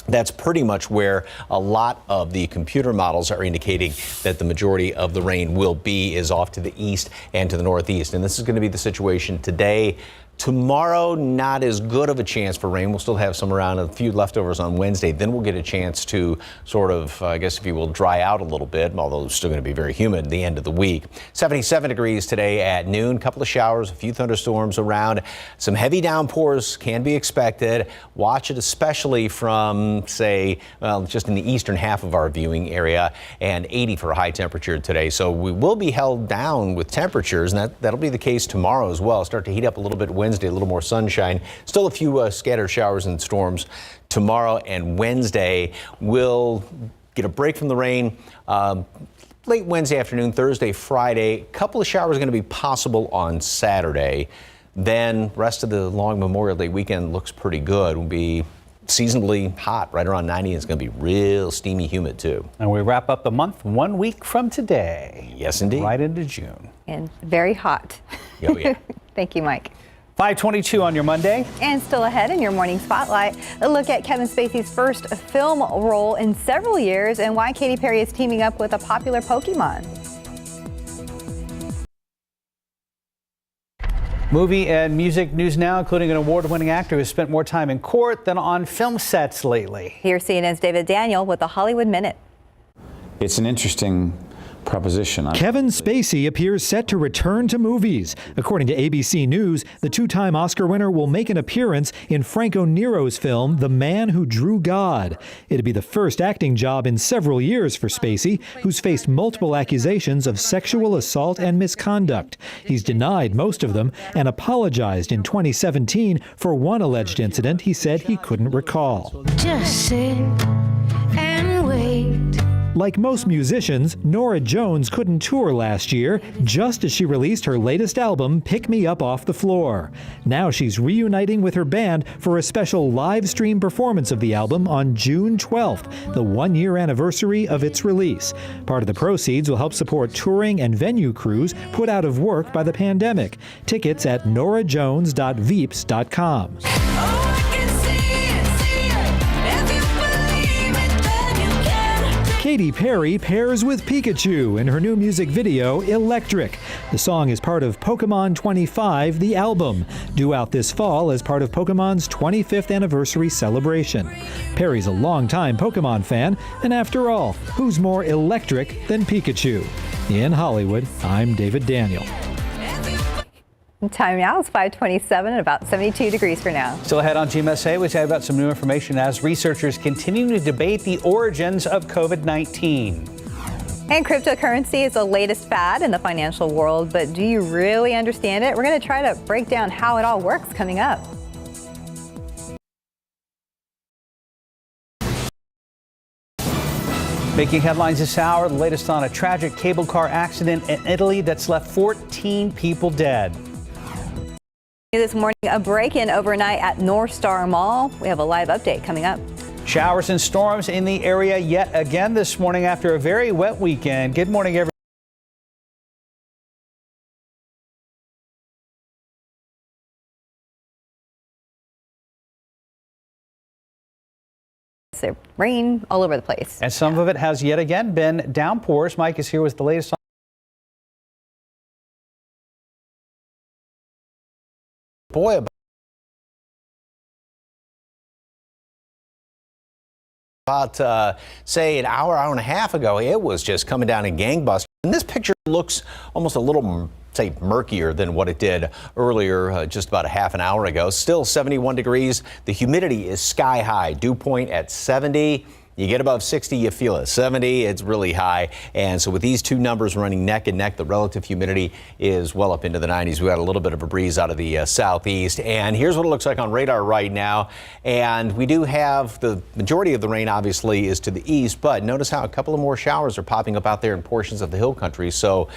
that's pretty much where a lot of the computer models are indicating that the majority of the rain will be, is off to the east and to the northeast. And this is going to be the situation today. Tomorrow, not as good of a chance for rain. We'll still have some around, a few leftovers on Wednesday. Then we'll get a chance to sort of, I guess if you will, dry out a little bit, although it's still going to be very humid at the end of the week. 77 degrees today at noon. Couple of showers, a few thunderstorms around. Some heavy downpours can be expected. Watch it especially from, say, well, just in the eastern half of our viewing area, and 80 for a high temperature today. So we will be held down with temperatures, and that'll be the case tomorrow as well. Start to heat up a little bit Wednesday, a little more sunshine. Still a few scattered showers and storms tomorrow, and Wednesday we'll get a break from the rain. Late Wednesday afternoon, Thursday, Friday, a couple of showers are going to be possible on Saturday. Then rest of the long Memorial Day weekend looks pretty good. Will be seasonably hot, right around 90. It's going to be real steamy, humid too. And we wrap up the month 1 week from today. Yes, indeed. Right into June. And very hot. Oh, yeah. Thank you, Mike. 5:22 on your Monday. And still ahead in your morning spotlight, a look at Kevin Spacey's first film role in several years and why Katy Perry is teaming up with a popular Pokemon. Movie and music news now, including an award-winning actor who spent more time in court than on film sets lately. Here's CNN's David Daniel with the Hollywood Minute. It's an interesting proposition. Kevin Spacey appears set to return to movies. According to ABC News, the two-time Oscar winner will make an appearance in Franco Nero's film, The Man Who Drew God. It'd be the first acting job in several years for Spacey, who's faced multiple accusations of sexual assault and misconduct. He's denied most of them and apologized in 2017 for one alleged incident he said he couldn't recall. Just sit and wait. Like most musicians, Norah Jones couldn't tour last year, just as she released her latest album, Pick Me Up Off the Floor. Now she's reuniting with her band for a special live stream performance of the album on June 12th, the one-year anniversary of its release. Part of the proceeds will help support touring and venue crews put out of work by the pandemic. Tickets at norajones.veeps.com. Katy Perry pairs with Pikachu in her new music video, Electric. The song is part of Pokemon 25, the album, due out this fall as part of Pokemon's 25th anniversary celebration. Perry's a longtime Pokemon fan, and after all, who's more electric than Pikachu? In Hollywood, I'm David Daniel. Time now is 5:27 and about 72 degrees for now. Still ahead on GMSA, we tell you about some new information as researchers continue to debate the origins of COVID-19. And cryptocurrency is the latest fad in the financial world, but do you really understand it? We're going to try to break down how it all works coming up. Making headlines this hour, the latest on a tragic cable car accident in Italy that's left 14 people dead. This morning, a break-in overnight at North Star Mall. We have a live update coming up. Showers and storms in the area yet again this morning after a very wet weekend. Good morning, everyone. Rain all over the place. And some of it has yet again been downpours. Mike is here with the latest. Boy, about say an hour and a half ago, it was just coming down in gangbusters. And this picture looks almost a little, say, murkier than what it did earlier, just about a half an hour ago. Still 71 degrees. The humidity is sky high. Dew point at 70. You get above 60, you feel it. 70, it's really high. And so with these two numbers running neck and neck, the relative humidity is well up into the 90s. We got a little bit of a breeze out of the southeast. And here's what it looks like on radar right now. And we do have the majority of the rain, obviously, is to the east. But notice how a couple of more showers are popping up out there in portions of the hill country. So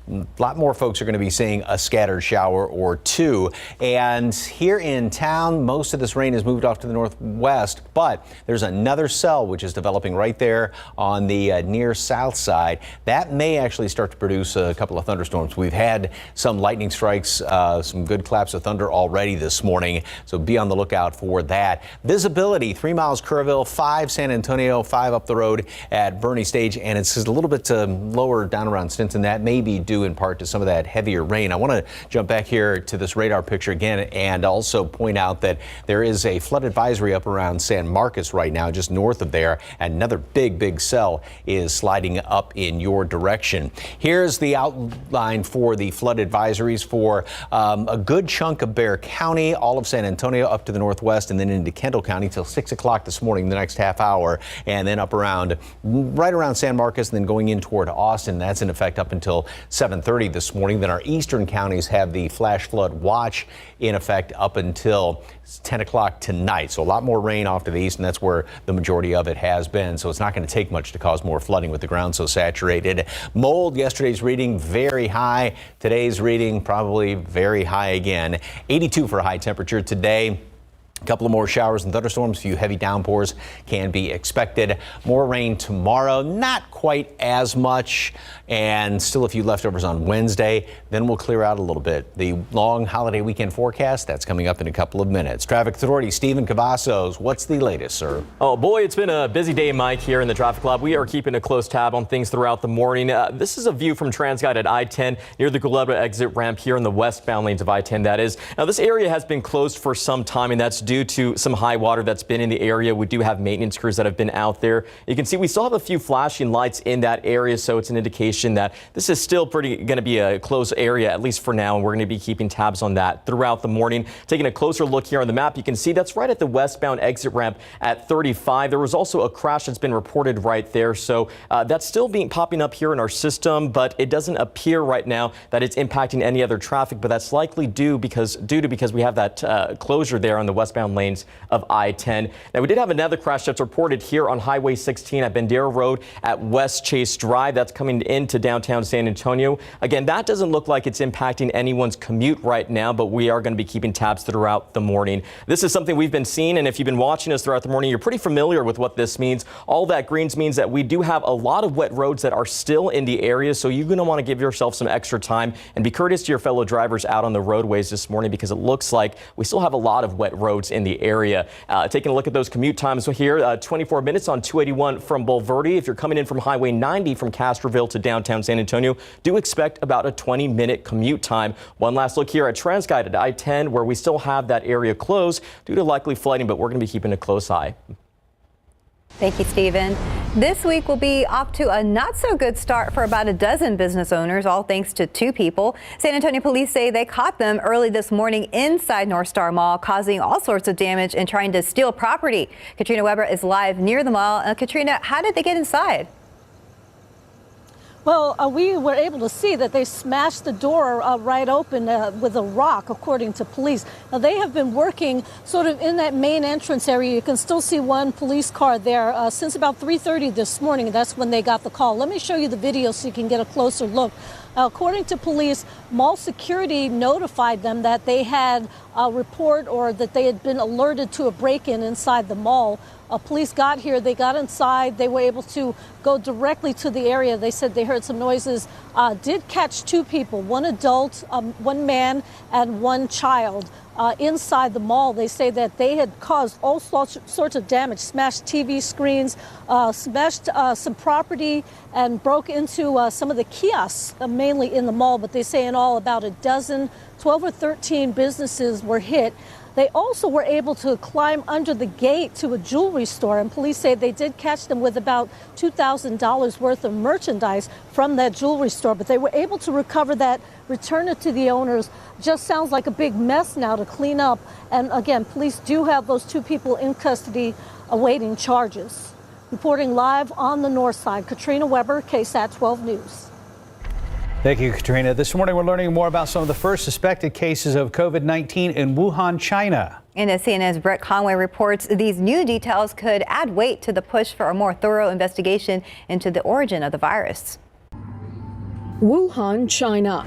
a lot more folks are going to be seeing a scattered shower or two. And here in town, most of this rain has moved off to the northwest, but there's another cell which is developing right there on the near south side. That may actually start to produce a couple of thunderstorms. We've had some lightning strikes, some good claps of thunder already this morning, so be on the lookout for that. Visibility, 3 miles Kerrville, 5 San Antonio, 5 up the road at Bernie Stage, and it's a little bit lower down around Stinson. That may be due in part to some of that heavier rain. I want to jump back here to this radar picture again and also point out that there is a flood advisory up around San Marcos right now, just north of there. And another big cell is sliding up in your direction. Here's the outline for the flood advisories for a good chunk of Bexar County, all of San Antonio up to the northwest, and then into Kendall County till 6 o'clock this morning, the next half hour, and then up around right around San Marcos, and then going in toward Austin. That's in effect up until 7:30 this morning. Then our eastern counties have the flash flood watch in effect up until 10 o'clock tonight. So a lot more rain off to the east, and that's where the majority of it has been. So it's not going to take much to cause more flooding with the ground so saturated. Mold, yesterday's reading very high. Today's reading probably very high again. 82 for a high temperature today. A couple of more showers and thunderstorms, a few heavy downpours can be expected. More rain tomorrow, not quite as much, and still a few leftovers on Wednesday. Then we'll clear out a little bit. The long holiday weekend forecast, that's coming up in a couple of minutes. Traffic Authority, Stephen Cavazos, what's the latest, sir? Oh boy, it's been a busy day, Mike, here in the traffic lab. We are keeping a close tab on things throughout the morning. This is a view from TransGuide at I-10 near the Gulebra exit ramp here in the westbound lanes of I-10, that is. Now, this area has been closed for some time, and that's due to some high water that's been in the area. We do have maintenance crews that have been out there. You can see we still have a few flashing lights in that area, so it's an indication that this is still going to be a closed area, at least for now, and we're going to be keeping tabs on that throughout the morning. Taking a closer look here on the map, you can see that's right at the westbound exit ramp at 35. There was also a crash that's been reported right there, so that's still popping up here in our system, but it doesn't appear right now that it's impacting any other traffic, but that's likely due to because we have that closure there on the westbound lanes of I-10. Now, we did have another crash that's reported here on Highway 16 at Bandera Road at West Chase Drive. That's coming into downtown San Antonio. Again, that doesn't look like it's impacting anyone's commute right now, but we are going to be keeping tabs throughout the morning. This is something we've been seeing, and if you've been watching us throughout the morning, you're pretty familiar with what this means. All that greens means that we do have a lot of wet roads that are still in the area, so you're going to want to give yourself some extra time and be courteous to your fellow drivers out on the roadways this morning, because it looks like we still have a lot of wet roads in the area. Taking a look at those commute times here, 24 minutes on 281 from Bulverde. If you're coming in from Highway 90 from Castroville to downtown San Antonio, do expect about a 20-minute commute time. One last look here at TransGuide at I-10, where we still have that area closed due to likely flooding, but we're going to be keeping a close eye. Thank you, Stephen. This week will be off to a not so good start for about a dozen business owners, all thanks to two people. San Antonio police say they caught them early this morning inside North Star Mall, causing all sorts of damage and trying to steal property. Katrina Weber is live near the mall. Katrina, how did they get inside? Well, we were able to see that they smashed the door right open with a rock, according to police. Now, they have been working sort of in that main entrance area. You can still see one police car there since about 3:30 this morning. That's when they got the call. Let me show you the video so you can get a closer look. According to police, mall security notified them that they had a report or that they had been alerted to a break-in inside the mall. Police got here, they got inside, they were able to go directly to the area. They said they heard some noises, did catch two people, one adult, one man, and one child. Inside the mall, they say that they had caused all sorts of damage, smashed TV screens, smashed some property, and broke into some of the kiosks, mainly in the mall. But they say in all about a dozen, 12 or 13 businesses were hit. They also were able to climb under the gate to a jewelry store, and police say they did catch them with about $2,000 worth of merchandise from that jewelry store, but they were able to recover that, return it to the owners. Just sounds like a big mess now to clean up. And again, police do have those two people in custody awaiting charges. Reporting live on the north side, Katrina Weber, KSAT 12 News. Thank you, Katrina. This morning, we're learning more about some of the first suspected cases of COVID-19 in Wuhan, China. And as CNN's Brett Conway reports, these new details could add weight to the push for a more thorough investigation into the origin of the virus. Wuhan, China,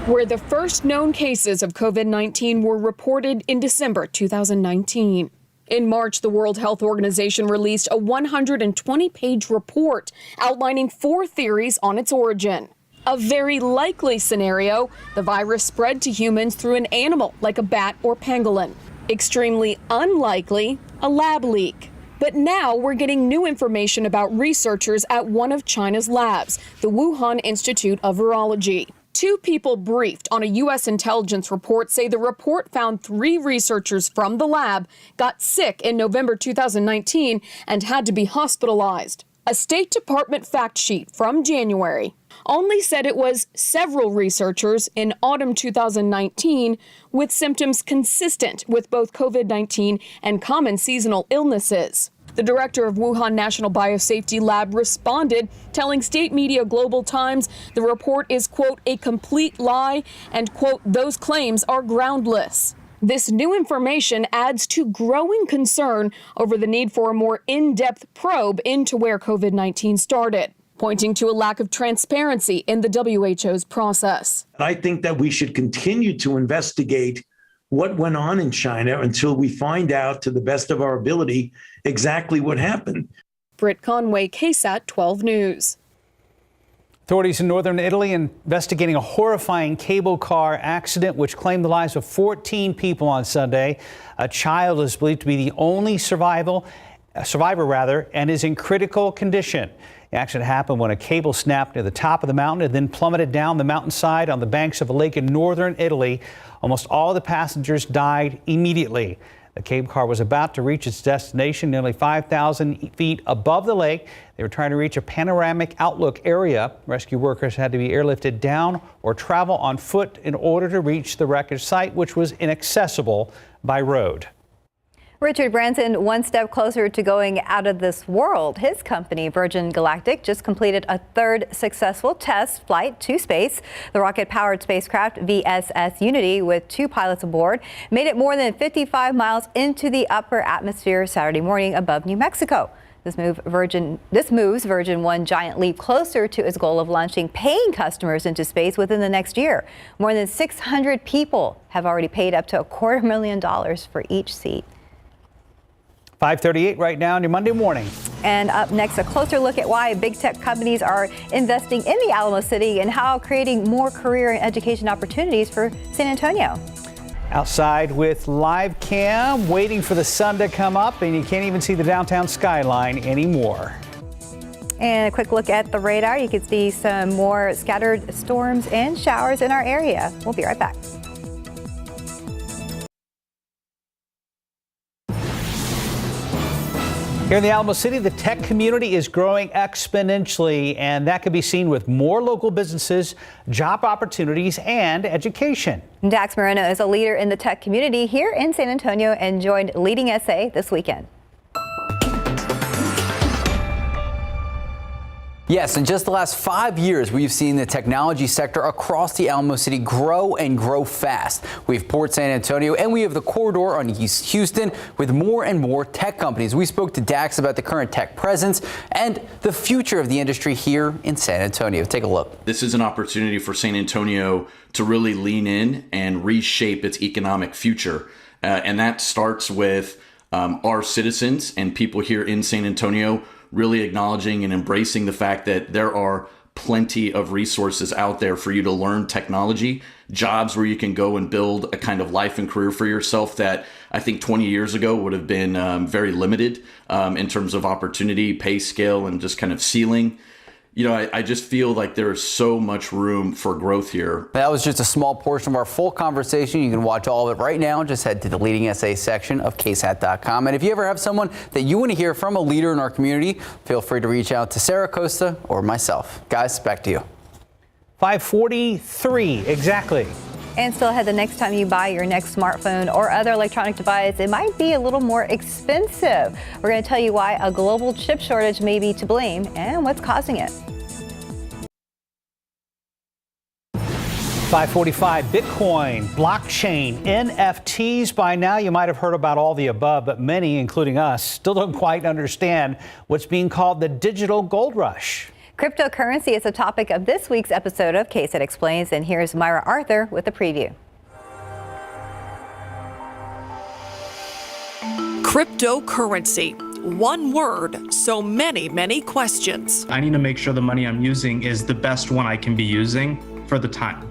where the first known cases of COVID-19 were reported in December 2019. In March, the World Health Organization released a 120-page report outlining 4 theories on its origin. A very likely scenario, the virus spread to humans through an animal like a bat or pangolin. Extremely unlikely, a lab leak. But now we're getting new information about researchers at one of China's labs, the Wuhan Institute of Virology. 2 people briefed on a U.S. intelligence report say the report found 3 researchers from the lab got sick in November 2019 and had to be hospitalized. A State Department fact sheet from January only said it was several researchers in autumn 2019 with symptoms consistent with both COVID-19 and common seasonal illnesses. The director of Wuhan National Biosafety Lab responded, telling state media Global Times the report is, quote, a complete lie and, quote, those claims are groundless. This new information adds to growing concern over the need for a more in-depth probe into where COVID-19 started, pointing to a lack of transparency in the WHO's process. I think that we should continue to investigate what went on in China until we find out, to the best of our ability, exactly what happened. Britt Conway, KSAT 12 News. Authorities in northern Italy investigating a horrifying cable car accident which claimed the lives of 14 people on Sunday. A child is believed to be the only survivor, and is in critical condition. The accident happened when a cable snapped near the top of the mountain and then plummeted down the mountainside on the banks of a lake in northern Italy. Almost all the passengers died immediately. The cable car was about to reach its destination nearly 5,000 feet above the lake. They were trying to reach a panoramic outlook area. Rescue workers had to be airlifted down or travel on foot in order to reach the wreckage site, which was inaccessible by road. Richard Branson, one step closer to going out of this world. His company, Virgin Galactic, just completed a 3rd successful test flight to space. The rocket-powered spacecraft VSS Unity, with 2 pilots aboard, made it more than 55 miles into the upper atmosphere Saturday morning above New Mexico. This moves Virgin one giant leap closer to its goal of launching paying customers into space within the next year. More than 600 people have already paid up to $250,000 for each seat. 5:38 right now on your Monday morning. And up next, a closer look at why big tech companies are investing in the Alamo City and how creating more career and education opportunities for San Antonio. Outside with live cam, waiting for the sun to come up, and you can't even see the downtown skyline anymore. And a quick look at the radar. You can see some more scattered storms and showers in our area. We'll be right back. Here in the Alamo City, the tech community is growing exponentially, and that can be seen with more local businesses, job opportunities, and education. Dax Moreno is a leader in the tech community here in San Antonio and joined Leading SA this weekend. Yes, in just the last 5 years, we've seen the technology sector across the Alamo City grow and grow fast. We have Port San Antonio and we have the corridor on East Houston with more and more tech companies. We spoke to Dax about the current tech presence and the future of the industry here in San Antonio. Take a look. This is an opportunity for San Antonio to really lean in and reshape its economic future. And that starts with our citizens and people here in San Antonio really acknowledging and embracing the fact that there are plenty of resources out there for you to learn technology, jobs where you can go and build a kind of life and career for yourself that I think 20 years ago would have been very limited in terms of opportunity, pay scale, and just kind of ceiling. You know, I just feel like there is so much room for growth here. That was just a small portion of our full conversation. You can watch all of it right now. Just head to the Leading SA section of KSAT.com. And if you ever have someone that you want to hear from, a leader in our community, feel free to reach out to Sarah Costa or myself. Guys, back to you. 5:43 exactly. And still ahead, the next time you buy your next smartphone or other electronic device, it might be a little more expensive. We're going to tell you why a global chip shortage may be to blame and what's causing it. 5:45, Bitcoin, blockchain, NFTs. By now, you might have heard about all the above, but many, including us, still don't quite understand what's being called the digital gold rush. Cryptocurrency is the topic of this week's episode of KSAT Explains, and here's Myra Arthur with a preview. Cryptocurrency. One word, so many questions. I need to make sure the money I'm using is the best one I can be using for the time.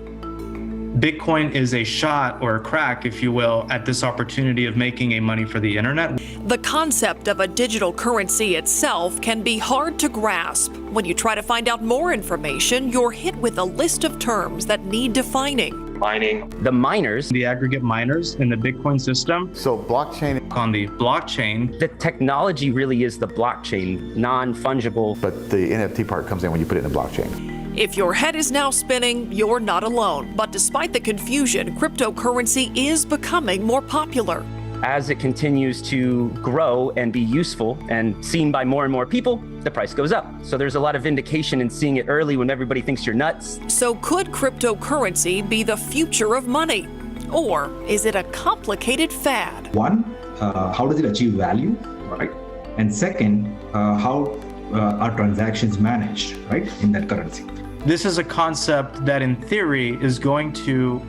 Bitcoin is a shot or a crack, if you will, at this opportunity of making a money for the internet. The concept of a digital currency itself can be hard to grasp. When you try to find out more information, you're hit with a list of terms that need defining. Mining. The miners. The aggregate miners in the Bitcoin system. So blockchain. On the blockchain. The technology really is the blockchain, non-fungible. But the NFT part comes in when you put it in the blockchain. If your head is now spinning, you're not alone. But despite the confusion, cryptocurrency is becoming more popular. As it continues to grow and be useful and seen by more and more people, the price goes up. So there's a lot of indication in seeing it early when everybody thinks you're nuts. So could cryptocurrency be the future of money? Or is it a complicated fad? One, how does it achieve value, right? And second, how are transactions managed, right, in that currency? This is a concept that in theory is going to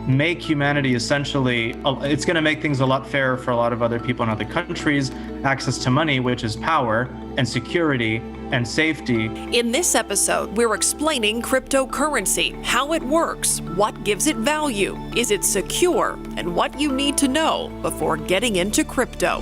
make humanity essentially, it's going to make things a lot fairer for a lot of other people in other countries, access to money, which is power and security and safety. In this episode, we're explaining cryptocurrency, how it works, what gives it value, is it secure, and what you need to know before getting into crypto.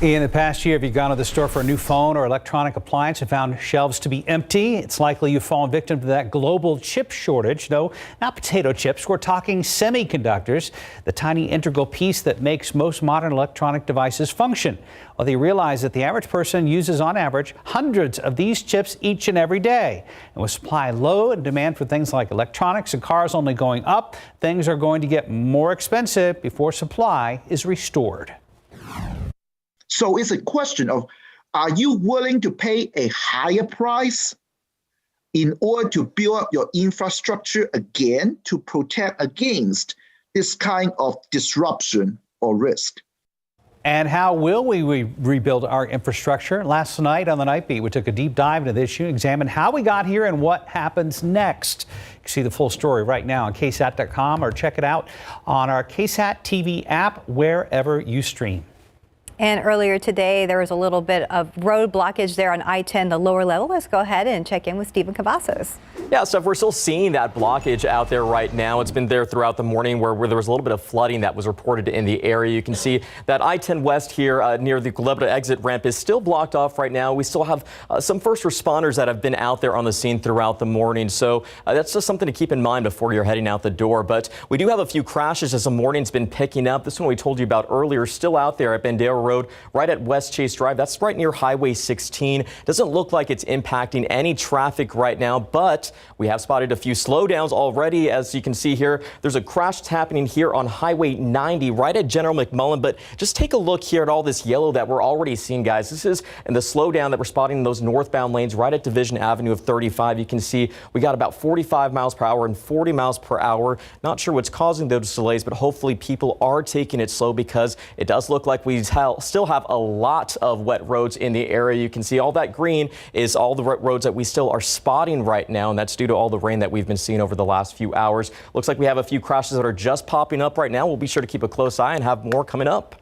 In the past year, have you gone to the store for a new phone or electronic appliance and found shelves to be empty? It's likely you've fallen victim to that global chip shortage. No, not potato chips. We're talking semiconductors, the tiny integral piece that makes most modern electronic devices function. Well, they realize that the average person uses on average hundreds of these chips each and every day. And with supply low and demand for things like electronics and cars only going up, things are going to get more expensive before supply is restored. So it's a question of, are you willing to pay a higher price in order to build up your infrastructure again to protect against this kind of disruption or risk? And how will we rebuild our infrastructure? Last night on the Night Beat, we took a deep dive into this issue, examined how we got here and what happens next. You can see the full story right now on KSAT.com or check it out on our KSAT TV app wherever you stream. And earlier today, there was a little bit of road blockage there on I-10, the lower level. Let's go ahead and check in with Stephen Cavazos. Yeah, Steph, we're still seeing that blockage out there right now. It's been there throughout the morning where there was a little bit of flooding that was reported in the area. You can see that I-10 West here near the Culebra exit ramp is still blocked off right now. We still have some first responders that have been out there on the scene throughout the morning. So that's just something to keep in mind before you're heading out the door. But we do have a few crashes as the morning's been picking up. This one we told you about earlier, still out there at Bandera Road, right at West Chase Drive. That's right near Highway 16. Doesn't look like it's impacting any traffic right now, but we have spotted a few slowdowns already. As you can see here, there's a crash happening here on Highway 90 right at General McMullen. But just take a look here at all this yellow that we're already seeing, guys. This is in the slowdown that we're spotting in those northbound lanes right at Division Avenue of 35. You can see we got about 45 miles per hour and 40 miles per hour. Not sure what's causing those delays, but hopefully people are taking it slow because it does look like we still have a lot of wet roads in the area. You can see all that green is all the roads that we still are spotting right now, and that's due to all the rain that we've been seeing over the last few hours. Looks like we have a few crashes that are just popping up right now. We'll be sure to keep a close eye and have more coming up.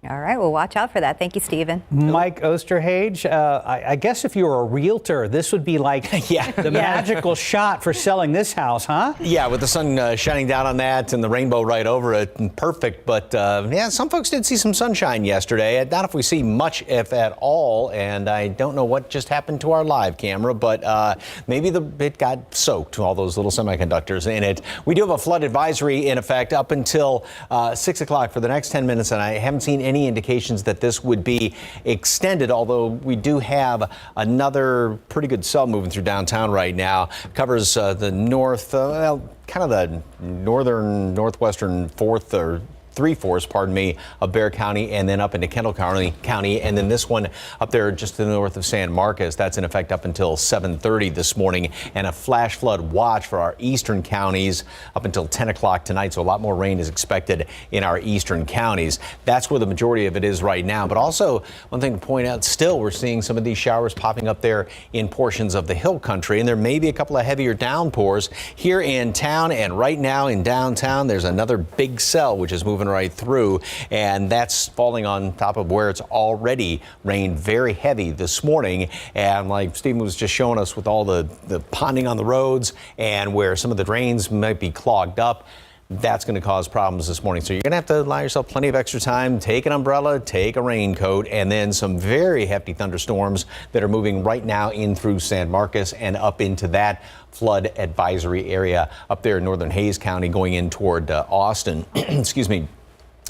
All right, well, watch out for that. Thank you, Stephen. Mike Osterhage, I guess if you were a realtor, this would be like the magical shot for selling this house, huh? Yeah, with the sun shining down on that and the rainbow right over it, perfect. But yeah, some folks did see some sunshine yesterday. Not if we see much, if at all. And I don't know what just happened to our live camera, but maybe it got soaked, all those little semiconductors in it. We do have a flood advisory in effect up until 6 o'clock for the next 10 minutes, and I haven't seen any indications that this would be extended, although we do have another pretty good cell moving through downtown right now. Covers the north, kind of the northwestern fourth or three-fourths, pardon me, of Bexar County, and then up into Kendall County, and then this one up there just to the north of San Marcos. That's in effect up until 7:30 this morning, and a flash flood watch for our eastern counties up until 10 o'clock tonight. So a lot more rain is expected in our eastern counties. That's where the majority of it is right now. But also, one thing to point out, still we're seeing some of these showers popping up there in portions of the hill country, and there may be a couple of heavier downpours here in town. And right now in downtown, there's another big cell which is moving right through, and that's falling on top of where it's already rained very heavy this morning. And like Stephen was just showing us with all the ponding on the roads and where some of the drains might be clogged up, that's going to cause problems this morning. So you're going to have to allow yourself plenty of extra time. Take an umbrella, take a raincoat, and then some very hefty thunderstorms that are moving right now in through San Marcos and up into that flood advisory area up there in northern Hayes County going in toward Austin. Excuse me.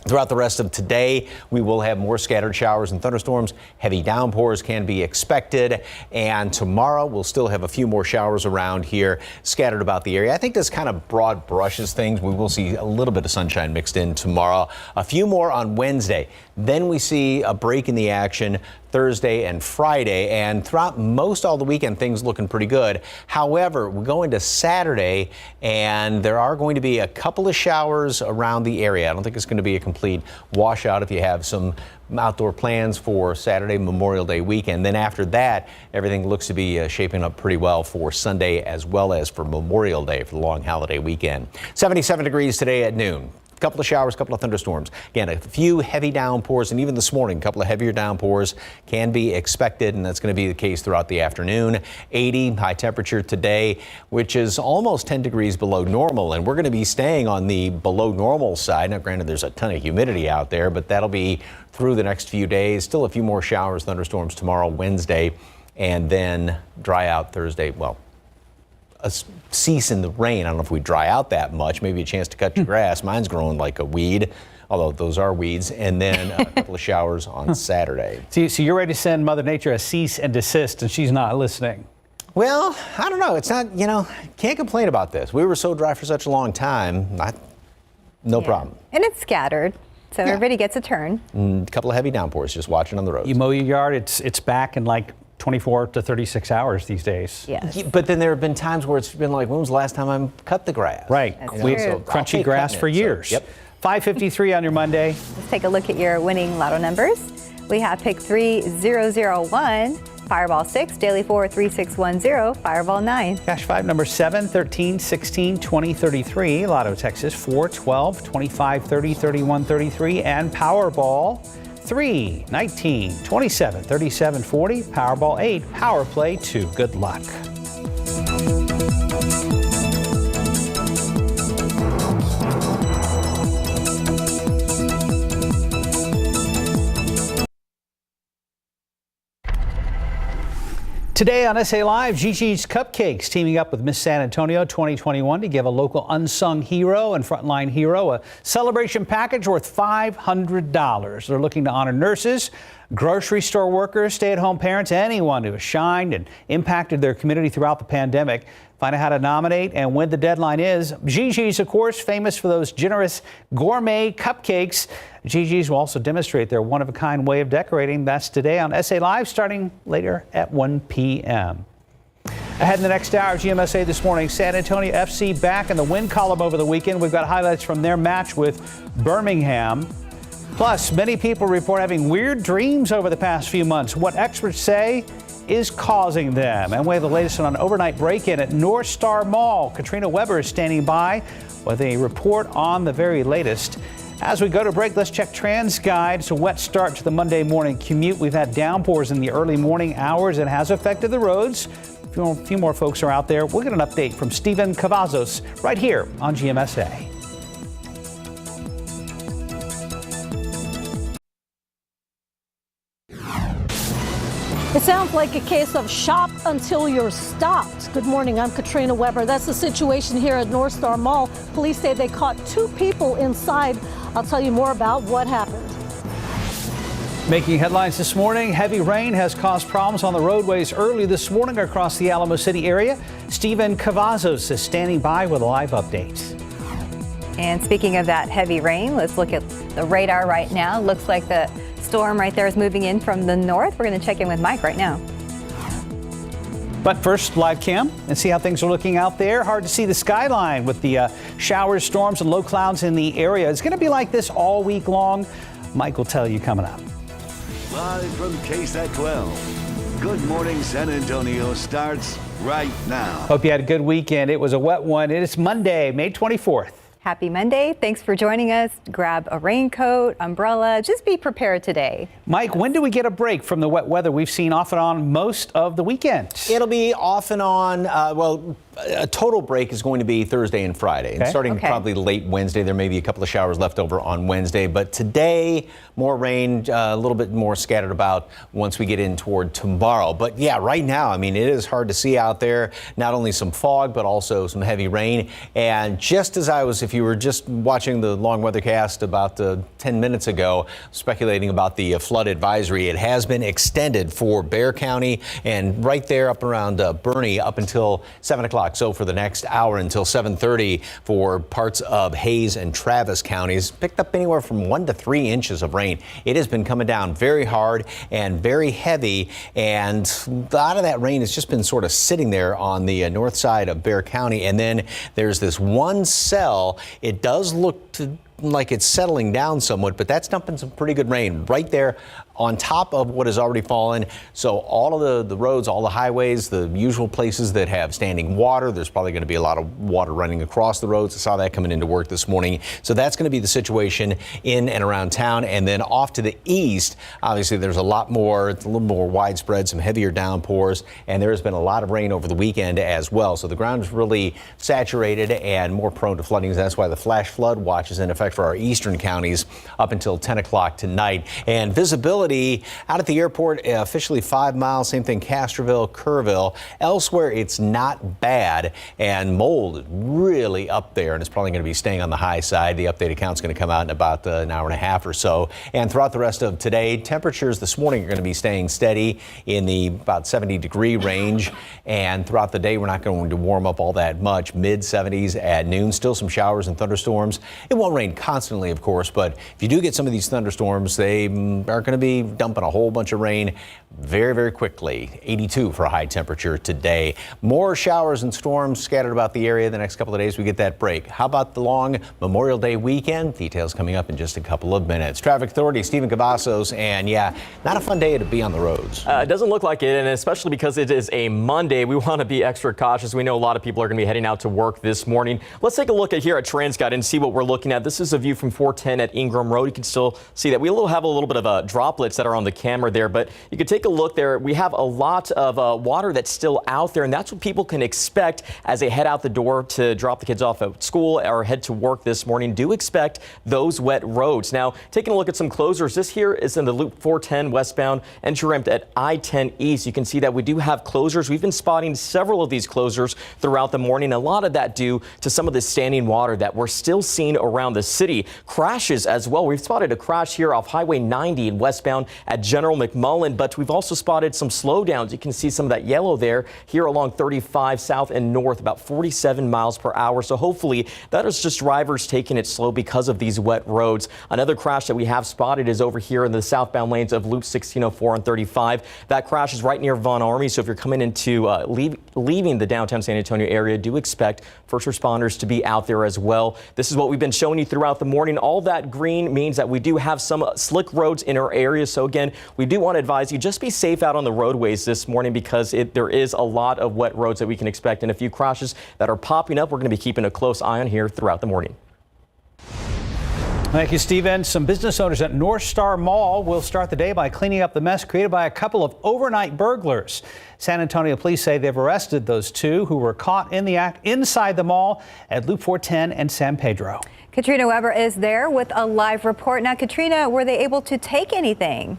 Throughout the rest of today, we will have more scattered showers and thunderstorms. Heavy downpours can be expected. And tomorrow, we'll still have a few more showers around here scattered about the area. I think this kind of broad brushes things. We will see a little bit of sunshine mixed in tomorrow. A few more on Wednesday. Then we see a break in the action Thursday and Friday, and throughout most all the weekend, things looking pretty good. However, we're going to Saturday, and there are going to be a couple of showers around the area. I don't think it's going to be a complete washout if you have some outdoor plans for Saturday, Memorial Day weekend. Then after that, everything looks to be shaping up pretty well for Sunday as well as for Memorial Day for the long holiday weekend. 77 degrees today at noon. Couple of showers, couple of thunderstorms. Again, a few heavy downpours, and even this morning, a couple of heavier downpours can be expected, and that's going to be the case throughout the afternoon. 80 high temperature today, which is almost 10 degrees below normal, and we're going to be staying on the below normal side. Now, granted, there's a ton of humidity out there, but that'll be through the next few days. Still a few more showers, thunderstorms tomorrow, Wednesday, and then dry out Thursday. Well, a cease in the rain. I don't know if we dry out that much. Maybe a chance to cut your grass. Mine's growing like a weed, although those are weeds. And then a couple of showers on Saturday. So you're ready to send Mother Nature a cease and desist, and she's not listening. Well, I don't know. It's not, can't complain about this. We were so dry for such a long time. No problem. And it's scattered, so everybody gets a turn. A couple of heavy downpours, just watching on the roads. You mow your yard, it's back in like 24 to 36 hours these days. Yes. But then there have been times where it's been like, when was the last time I cut the grass? Right. We crunchy grass for years. So, yep. 5:53 on your Monday. Let's take a look at your winning lotto numbers. We have pick 3001, Fireball 6, Daily 4, 3610, Fireball 9. Cash 5 number 7, 13, 16, 20, 33. Lotto Texas 4, 12, 25, 30, 31, 33. And Powerball 3, 19, 27, 37, 40, Powerball 8, Power Play 2. Good luck. Today on SA Live, Gigi's Cupcakes teaming up with Miss San Antonio 2021 to give a local unsung hero and frontline hero a celebration package worth $500. They're looking to honor nurses, grocery store workers, stay-at-home parents, anyone who has shined and impacted their community throughout the pandemic. Find out how to nominate and when the deadline is. Gigi's, of course, famous for those generous gourmet cupcakes. Gigi's will also demonstrate their one-of-a-kind way of decorating. That's today on SA Live, starting later at 1 p.m. Ahead in the next hour, GMSA this morning, San Antonio FC back in the win column over the weekend. We've got highlights from their match with Birmingham. Plus, many people report having weird dreams over the past few months. What experts say is causing them. And we have the latest on an overnight break-in at North Star Mall. Katrina Weber is standing by with a report on the very latest. As we go to break, let's check TransGuide. It's a wet start to the Monday morning commute. We've had downpours in the early morning hours. It has affected the roads. A few more folks are out there. We'll get an update from Stephen Cavazos right here on GMSA. It sounds like a case of shop until you're stopped. Good morning, I'm Katrina Weber. That's the situation here at North Star Mall. Police say they caught 2 people inside. I'll tell you more about what happened. Making headlines this morning, heavy rain has caused problems on the roadways early this morning across the Alamo City area. Stephen Cavazos is standing by with a live update. And speaking of that heavy rain, let's look at the radar right now. Looks like the storm right there is moving in from the north. We're going to check in with Mike right now. But first, live cam and see how things are looking out there. Hard to see the skyline with the showers, storms, and low clouds in the area. It's going to be like this all week long. Mike will tell you coming up. Live from KSAT 12. Good Morning San Antonio starts right now. Hope you had a good weekend. It was a wet one. It is Monday, May 24th. Happy Monday. Thanks for joining us. Grab a raincoat, umbrella. Just be prepared today. Mike, when do we get a break from the wet weather we've seen off and on most of the weekend? It'll be off and on. A total break is going to be Thursday and Friday. And starting probably late Wednesday. There may be a couple of showers left over on Wednesday. But today, more rain, a little bit more scattered about once we get in toward tomorrow. But yeah, right now, I mean, it is hard to see out there. Not only some fog, but also some heavy rain. And just as if you were just watching the long weathercast about 10 minutes ago, speculating about the flood advisory, it has been extended for Bexar County and right there up around Bernie up until 7 o'clock. So for the next hour until 7:30 for parts of Hays and Travis counties, picked up anywhere from 1 to 3 inches of rain. It has been coming down very hard and very heavy, and a lot of that rain has just been sort of sitting there on the north side of Bexar County. And then there's this one cell. It does look like it's settling down somewhat, but that's dumping some pretty good rain right there on top of what has already fallen. So all of the roads, all the highways, the usual places that have standing water, there's probably going to be a lot of water running across the roads. I saw that coming into work this morning. So that's going to be the situation in and around town. And then off to the east, obviously there's a lot more, it's a little more widespread, some heavier downpours, and there has been a lot of rain over the weekend as well. So the ground is really saturated and more prone to flooding. That's why the flash flood watch is in effect for our eastern counties up until 10 o'clock tonight. And visibility out at the airport, officially 5 miles, same thing, Castroville, Kerrville. Elsewhere, it's not bad, and mold is really up there, and it's probably going to be staying on the high side. The updated count is going to come out in about an hour and a half or so. And throughout the rest of today, temperatures this morning are going to be staying steady in the about 70-degree range, and throughout the day, we're not going to warm up all that much. Mid-70s at noon, still some showers and thunderstorms. It won't rain constantly, of course, but if you do get some of these thunderstorms, they are going to be humidity, dumping a whole bunch of rain very, very quickly. 82 for a high temperature today. More showers and storms scattered about the area the next couple of days. We get that break. How about the long Memorial Day weekend? Details coming up in just a couple of minutes. Traffic Authority, Stephen Cavazos, and yeah, not a fun day to be on the roads. It doesn't look like it, and especially because it is a Monday, we want to be extra cautious. We know a lot of people are going to be heading out to work this morning. Let's take a look at here at TransGuide and see what we're looking at. This is a view from 410 at Ingram Road. You can still see that we have a little bit of droplets that are on the camera there, but you can take a look there. We have a lot of water that's still out there, and that's what people can expect as they head out the door to drop the kids off at school or head to work this morning. Do expect those wet roads. Now, taking a look at some closures, this here is in the Loop 410 westbound entry ramp at I-10 East. You can see that we do have closures. We've been spotting several of these closures throughout the morning. A lot of that due to some of the standing water that we're still seeing around the city. Crashes as well. We've spotted a crash here off Highway 90 westbound at General McMullen, but we've also spotted some slowdowns. You can see some of that yellow there here along 35 south and north, about 47 miles per hour. So hopefully that is just drivers taking it slow because of these wet roads. Another crash that we have spotted is over here in the southbound lanes of Loop 1604 and 35. That crash is right near Von Army. So if you're coming into leaving the downtown San Antonio area, do expect first responders to be out there as well. This is what we've been showing you throughout the morning. All that green means that we do have some slick roads in our area. So again, we do want to advise you just be safe out on the roadways this morning because there is a lot of wet roads that we can expect and a few crashes that are popping up. We're going to be keeping a close eye on here throughout the morning. Thank you, Stephen. Some business owners at North Star Mall will start the day by cleaning up the mess created by a couple of overnight burglars. San Antonio police say they've arrested those two who were caught in the act inside the mall at Loop 410 and San Pedro. Katrina Weber is there with a live report. Now, Katrina, were they able to take anything?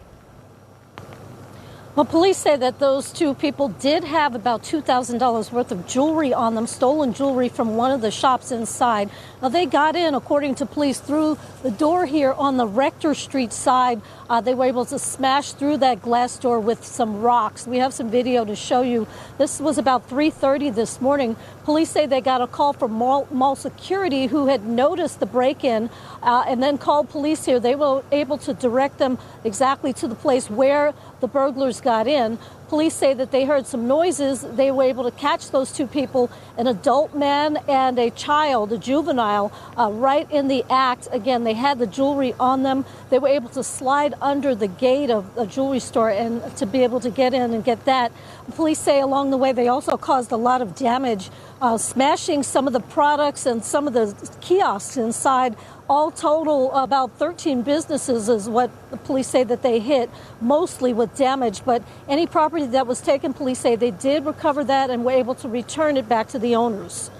Well, police say that those two people did have about $2,000 worth of jewelry on them, stolen jewelry from one of the shops inside. Now, they got in, according to police, through the door here on the Rector Street side. They were able to smash through that glass door with some rocks. We have some video to show you. This was about 3:30 this morning. Police say they got a call from mall security who had noticed the break-in and then called police here. They were able to direct them exactly to the place where the burglars got in. Police say that they heard some noises. They were able to catch those two people, an adult man and a child, a juvenile, right in the act. Again, they had the jewelry on them. They were able to slide under the gate of a jewelry store and to be able to get in and get that. Police say along the way they also caused a lot of damage, smashing some of the products and some of the kiosks inside. All total, about 13 businesses is what the police say that they hit, mostly with damage. But any property that was taken, police say they did recover that and were able to return it back to the owners.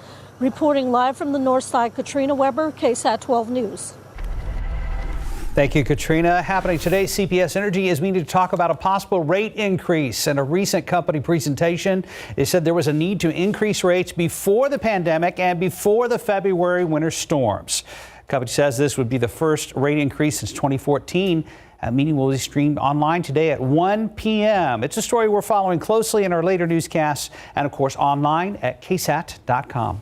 Reporting live from the north side, Katrina Weber, KSAT 12 News. Thank you, Katrina. Happening today, CPS Energy is meeting to talk about a possible rate increase. In a recent company presentation, they said there was a need to increase rates before the pandemic and before the February winter storms. The company says this would be the first rate increase since 2014. A meeting will be streamed online today at 1 p.m. It's a story we're following closely in our later newscasts and, of course, online at KSAT.com.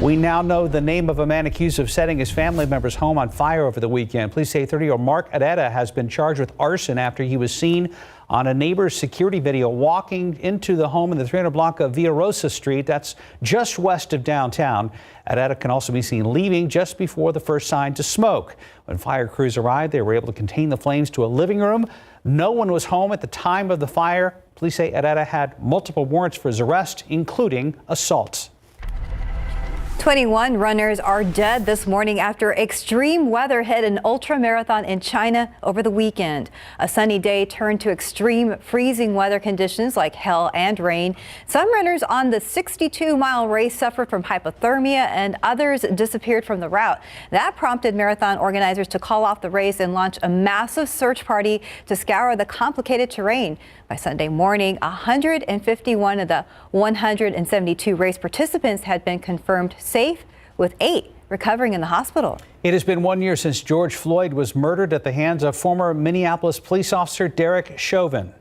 We now know the name of a man accused of setting his family member's home on fire over the weekend. Police say 30-year-old Mark Adetta has been charged with arson after he was seen on a neighbor's security video walking into the home in the 300 block of Villa Rosa Street. That's just west of downtown. Adetta can also be seen leaving just before the first sign to smoke. When fire crews arrived, they were able to contain the flames to a living room. No one was home at the time of the fire. Police say Adetta had multiple warrants for his arrest, including assault. 21 runners are dead this morning after extreme weather hit an ultra marathon in China over the weekend. A sunny day turned to extreme freezing weather conditions like hail and rain. Some runners on the 62-mile race suffered from hypothermia and others disappeared from the route. That prompted marathon organizers to call off the race and launch a massive search party to scour the complicated terrain. By Sunday morning, 151 of the 172 race participants had been confirmed safe, with 8 recovering in the hospital. It has been 1 year since George Floyd was murdered at the hands of former Minneapolis police officer Derek Chauvin.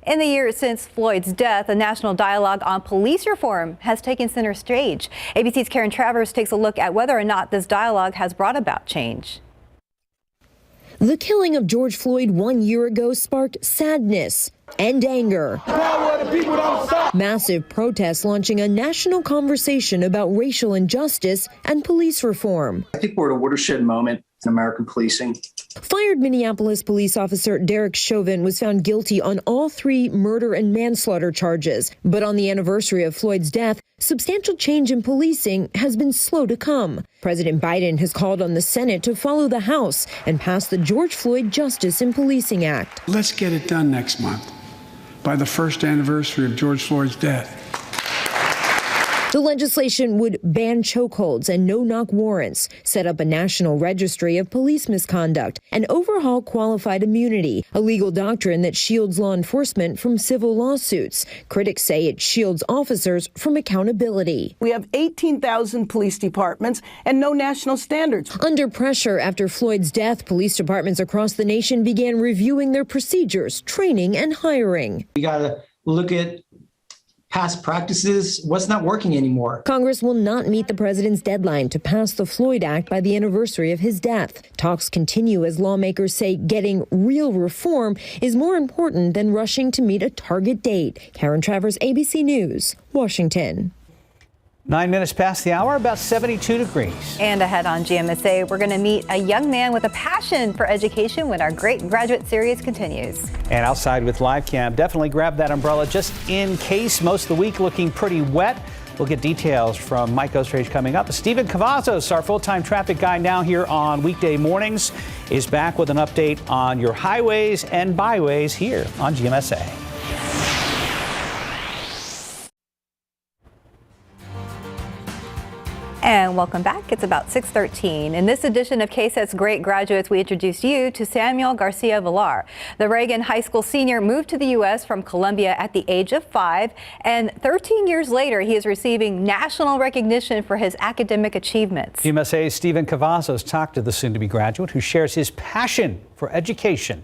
In the years since Floyd's death, a national dialogue on police reform has taken center stage. ABC's Karen Travers takes a look at whether or not this dialogue has brought about change. The killing of George Floyd 1 year ago sparked sadness and anger. Massive protests launching a national conversation about racial injustice and police reform. I think we're at a watershed moment in American policing. Fired Minneapolis police officer Derek Chauvin was found guilty on all 3 murder and manslaughter charges. But on the anniversary of Floyd's death, substantial change in policing has been slow to come. President Biden has called on the Senate to follow the House and pass the George Floyd Justice in Policing Act. Let's get it done next month, by the first anniversary of George Floyd's death. The legislation would ban chokeholds and no-knock warrants, set up a national registry of police misconduct, and overhaul qualified immunity, a legal doctrine that shields law enforcement from civil lawsuits. Critics say it shields officers from accountability. We have 18,000 police departments and no national standards. Under pressure after Floyd's death, police departments across the nation began reviewing their procedures, training, and hiring. We got to look at past practices, what's not working anymore. Congress will not meet the president's deadline to pass the Floyd Act by the anniversary of his death. Talks continue as lawmakers say getting real reform is more important than rushing to meet a target date. Karen Travers, ABC News, Washington. 9 minutes past the hour, about 72 degrees. And ahead on GMSA, we're going to meet a young man with a passion for education when our Great Graduate Series continues. And outside with live cam, definitely grab that umbrella just in case. Most of the week looking pretty wet. We'll get details from Mike Ostrage coming up. Stephen Cavazos, our full-time traffic guy now here on weekday mornings, is back with an update on your highways and byways here on GMSA. And welcome back. It's about 6:13. In this edition of KSAT's Great Graduates, we introduce you to Samuel Garcia Villar. The Reagan High School senior moved to the U.S. from Colombia at the age of 5, and 13 years later, he is receiving national recognition for his academic achievements. GMSA's Stephen Cavazos talked to the soon-to-be graduate who shares his passion for education.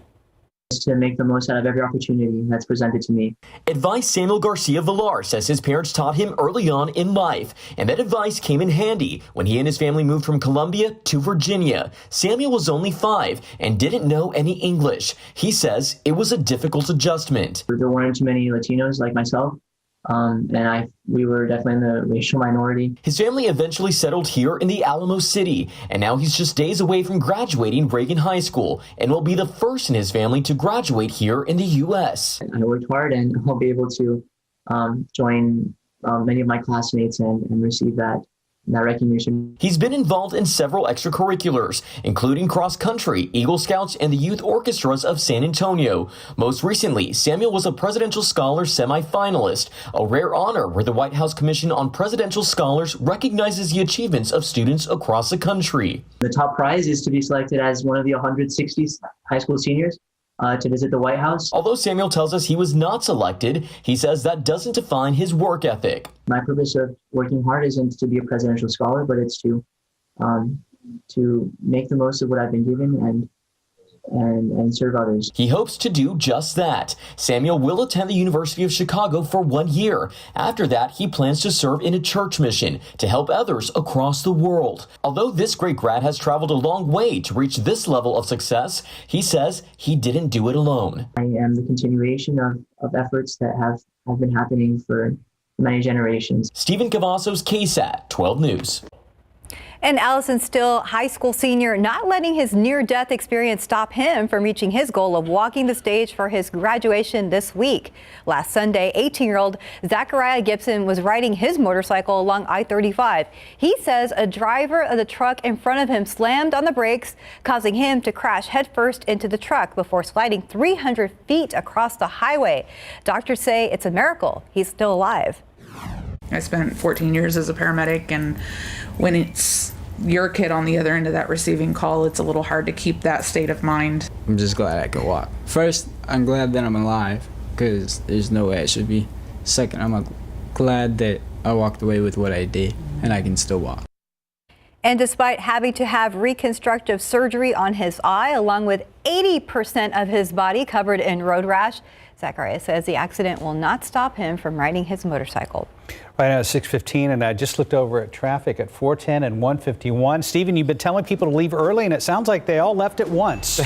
To make the most out of every opportunity that's presented to me. Advice Samuel Garcia Villar says his parents taught him early on in life, and that advice came in handy when he and his family moved from Colombia to Virginia. Samuel was only 5 and didn't know any English. He says it was a difficult adjustment. There weren't too many Latinos like myself, and we were definitely in the racial minority. His family eventually settled here in the Alamo City, and now he's just days away from graduating Reagan High School and will be the first in his family to graduate here in the U.S. I worked hard, and I'll be able to join many of my classmates and receive that recognition. He's been involved in several extracurriculars, including cross country, Eagle Scouts, and the youth orchestras of San Antonio. Most recently, Samuel was a Presidential Scholar semifinalist, a rare honor where the White House Commission on Presidential Scholars recognizes the achievements of students across the country. The top prize is to be selected as one of the 160 high school seniors to visit the White House. Although Samuel tells us he was not selected, he says that doesn't define his work ethic. My purpose of working hard isn't to be a presidential scholar, but it's to make the most of what I've been given and serve others. He hopes to do just that. Samuel will attend the University of Chicago for 1 year. After that, he plans to serve in a church mission to help others across the world. Although this great grad has traveled a long way to reach this level of success, he says he didn't do it alone. I am the continuation of efforts that have been happening for many generations. Stephen Cavazos, KSAT 12 News. And Allison Still, high school senior, not letting his near-death experience stop him from reaching his goal of walking the stage for his graduation this week. Last Sunday, 18-year-old Zachariah Gibson was riding his motorcycle along I-35. He says a driver of the truck in front of him slammed on the brakes, causing him to crash headfirst into the truck before sliding 300 feet across the highway. Doctors say it's a miracle he's still alive. I spent 14 years as a paramedic, and when it's your kid on the other end of that receiving call, it's a little hard to keep that state of mind. I'm just glad I could walk. First, I'm glad that I'm alive, because there's no way I should be. Second, I'm glad that I walked away with what I did, and I can still walk. And despite having to have reconstructive surgery on his eye, along with 80% of his body covered in road rash, Zacharias says the accident will not stop him from riding his motorcycle. Right now, it's 6:15, and I just looked over at traffic at 410 and 151. Stephen, you've been telling people to leave early, and it sounds like they all left at once.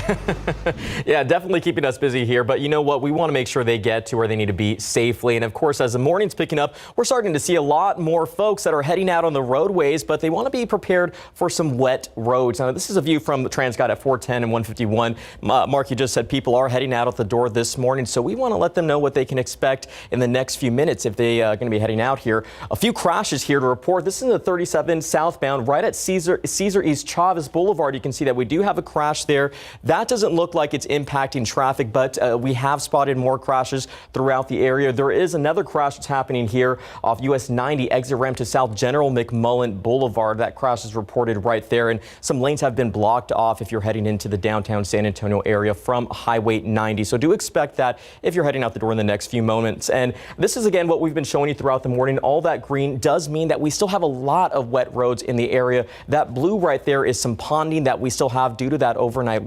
Yeah, definitely keeping us busy here. But you know what? We want to make sure they get to where they need to be safely. And of course, as the morning's picking up, we're starting to see a lot more folks that are heading out on the roadways, but they want to be prepared for some wet roads. Now, this is a view from the TransGuide at 410 and 151. Mark, you just said people are heading out at the door this morning, so we want to let them know what they can expect in the next few minutes if they are going to be heading out here. A few crashes here to report. This is in the 37 southbound right at Caesar East Chavez Boulevard. You can see that we do have a crash there. That doesn't look like it's impacting traffic, but we have spotted more crashes throughout the area. There is another crash that's happening here off US 90 exit ramp to South General McMullen Boulevard. That crash is reported right there, and some lanes have been blocked off if you're heading into the downtown San Antonio area from Highway 90. So do expect that if you're heading out the door in the next few moments. And this is again what we've been showing you throughout the morning. All that green does mean that we still have a lot of wet roads in the area. That blue right there is some ponding that we still have due to that overnight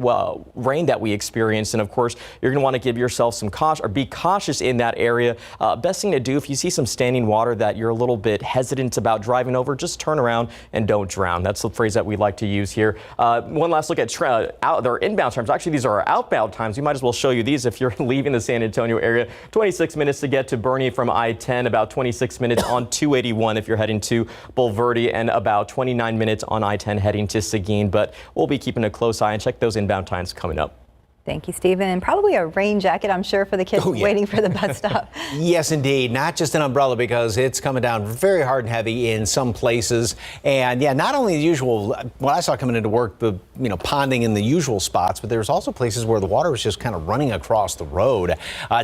rain that we experienced. And of course, you're going to want to give yourself some caution, or be cautious in that area. Best thing to do if you see some standing water that you're a little bit hesitant about driving over, just turn around and don't drown. That's the phrase that we like to use here. One last look at their inbound times. Actually, these are our outbound times. We might as well show you these if you're leaving the San Antonio area. 26 minutes to get to Bernie from I-10, about 26 minutes on 281 if you're heading to Bulverde, and about 29 minutes on I-10 heading to Seguin. But we'll be keeping a close eye and check those inbound times coming up. Thank you, Stephen. And probably a rain jacket, I'm sure, for the kids waiting for the bus stop. Yes, indeed. Not just an umbrella, because it's coming down very hard and heavy in some places. And yeah, not only the usual, what I saw coming into work, the ponding in the usual spots, but there's also places where the water was just kind of running across the road.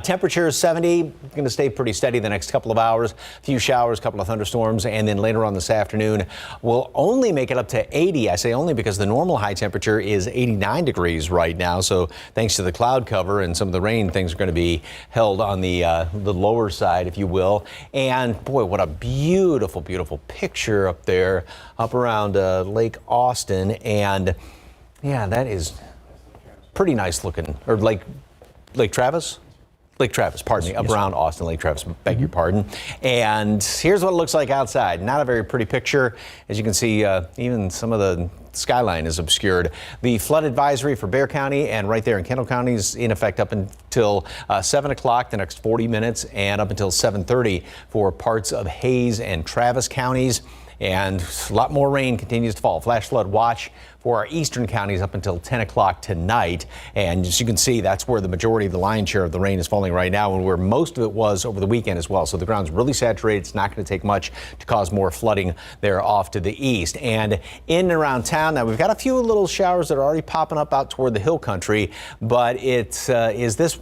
Temperature is 70, going to stay pretty steady the next couple of hours. A few showers, a couple of thunderstorms, and then later on this afternoon, we'll only make it up to 80. I say only because the normal high temperature is 89 degrees right now. So thanks to the cloud cover and some of the rain, things are going to be held on the lower side, if you will. And boy, what a beautiful, beautiful picture up there, up around Lake Austin. And yeah, that is pretty nice looking. Or Lake Travis? Lake Travis, pardon me, up around Austin, Lake Travis, beg your pardon. And here's what it looks like outside. Not a very pretty picture. As you can see, even some of the skyline is obscured. The flood advisory for Bexar County and right there in Kendall County is in effect up until 7 o'clock the next 40 minutes, and up until 7:30 for parts of Hays and Travis counties. And a lot more rain continues to fall. Flash flood watch for our eastern counties up until 10 o'clock tonight. And as you can see, that's where the majority of the lion's share of the rain is falling right now, and where most of it was over the weekend as well. So the ground's really saturated. It's not going to take much to cause more flooding there off to the east. And in and around town, now we've got a few little showers that are already popping up out toward the hill country, but it is this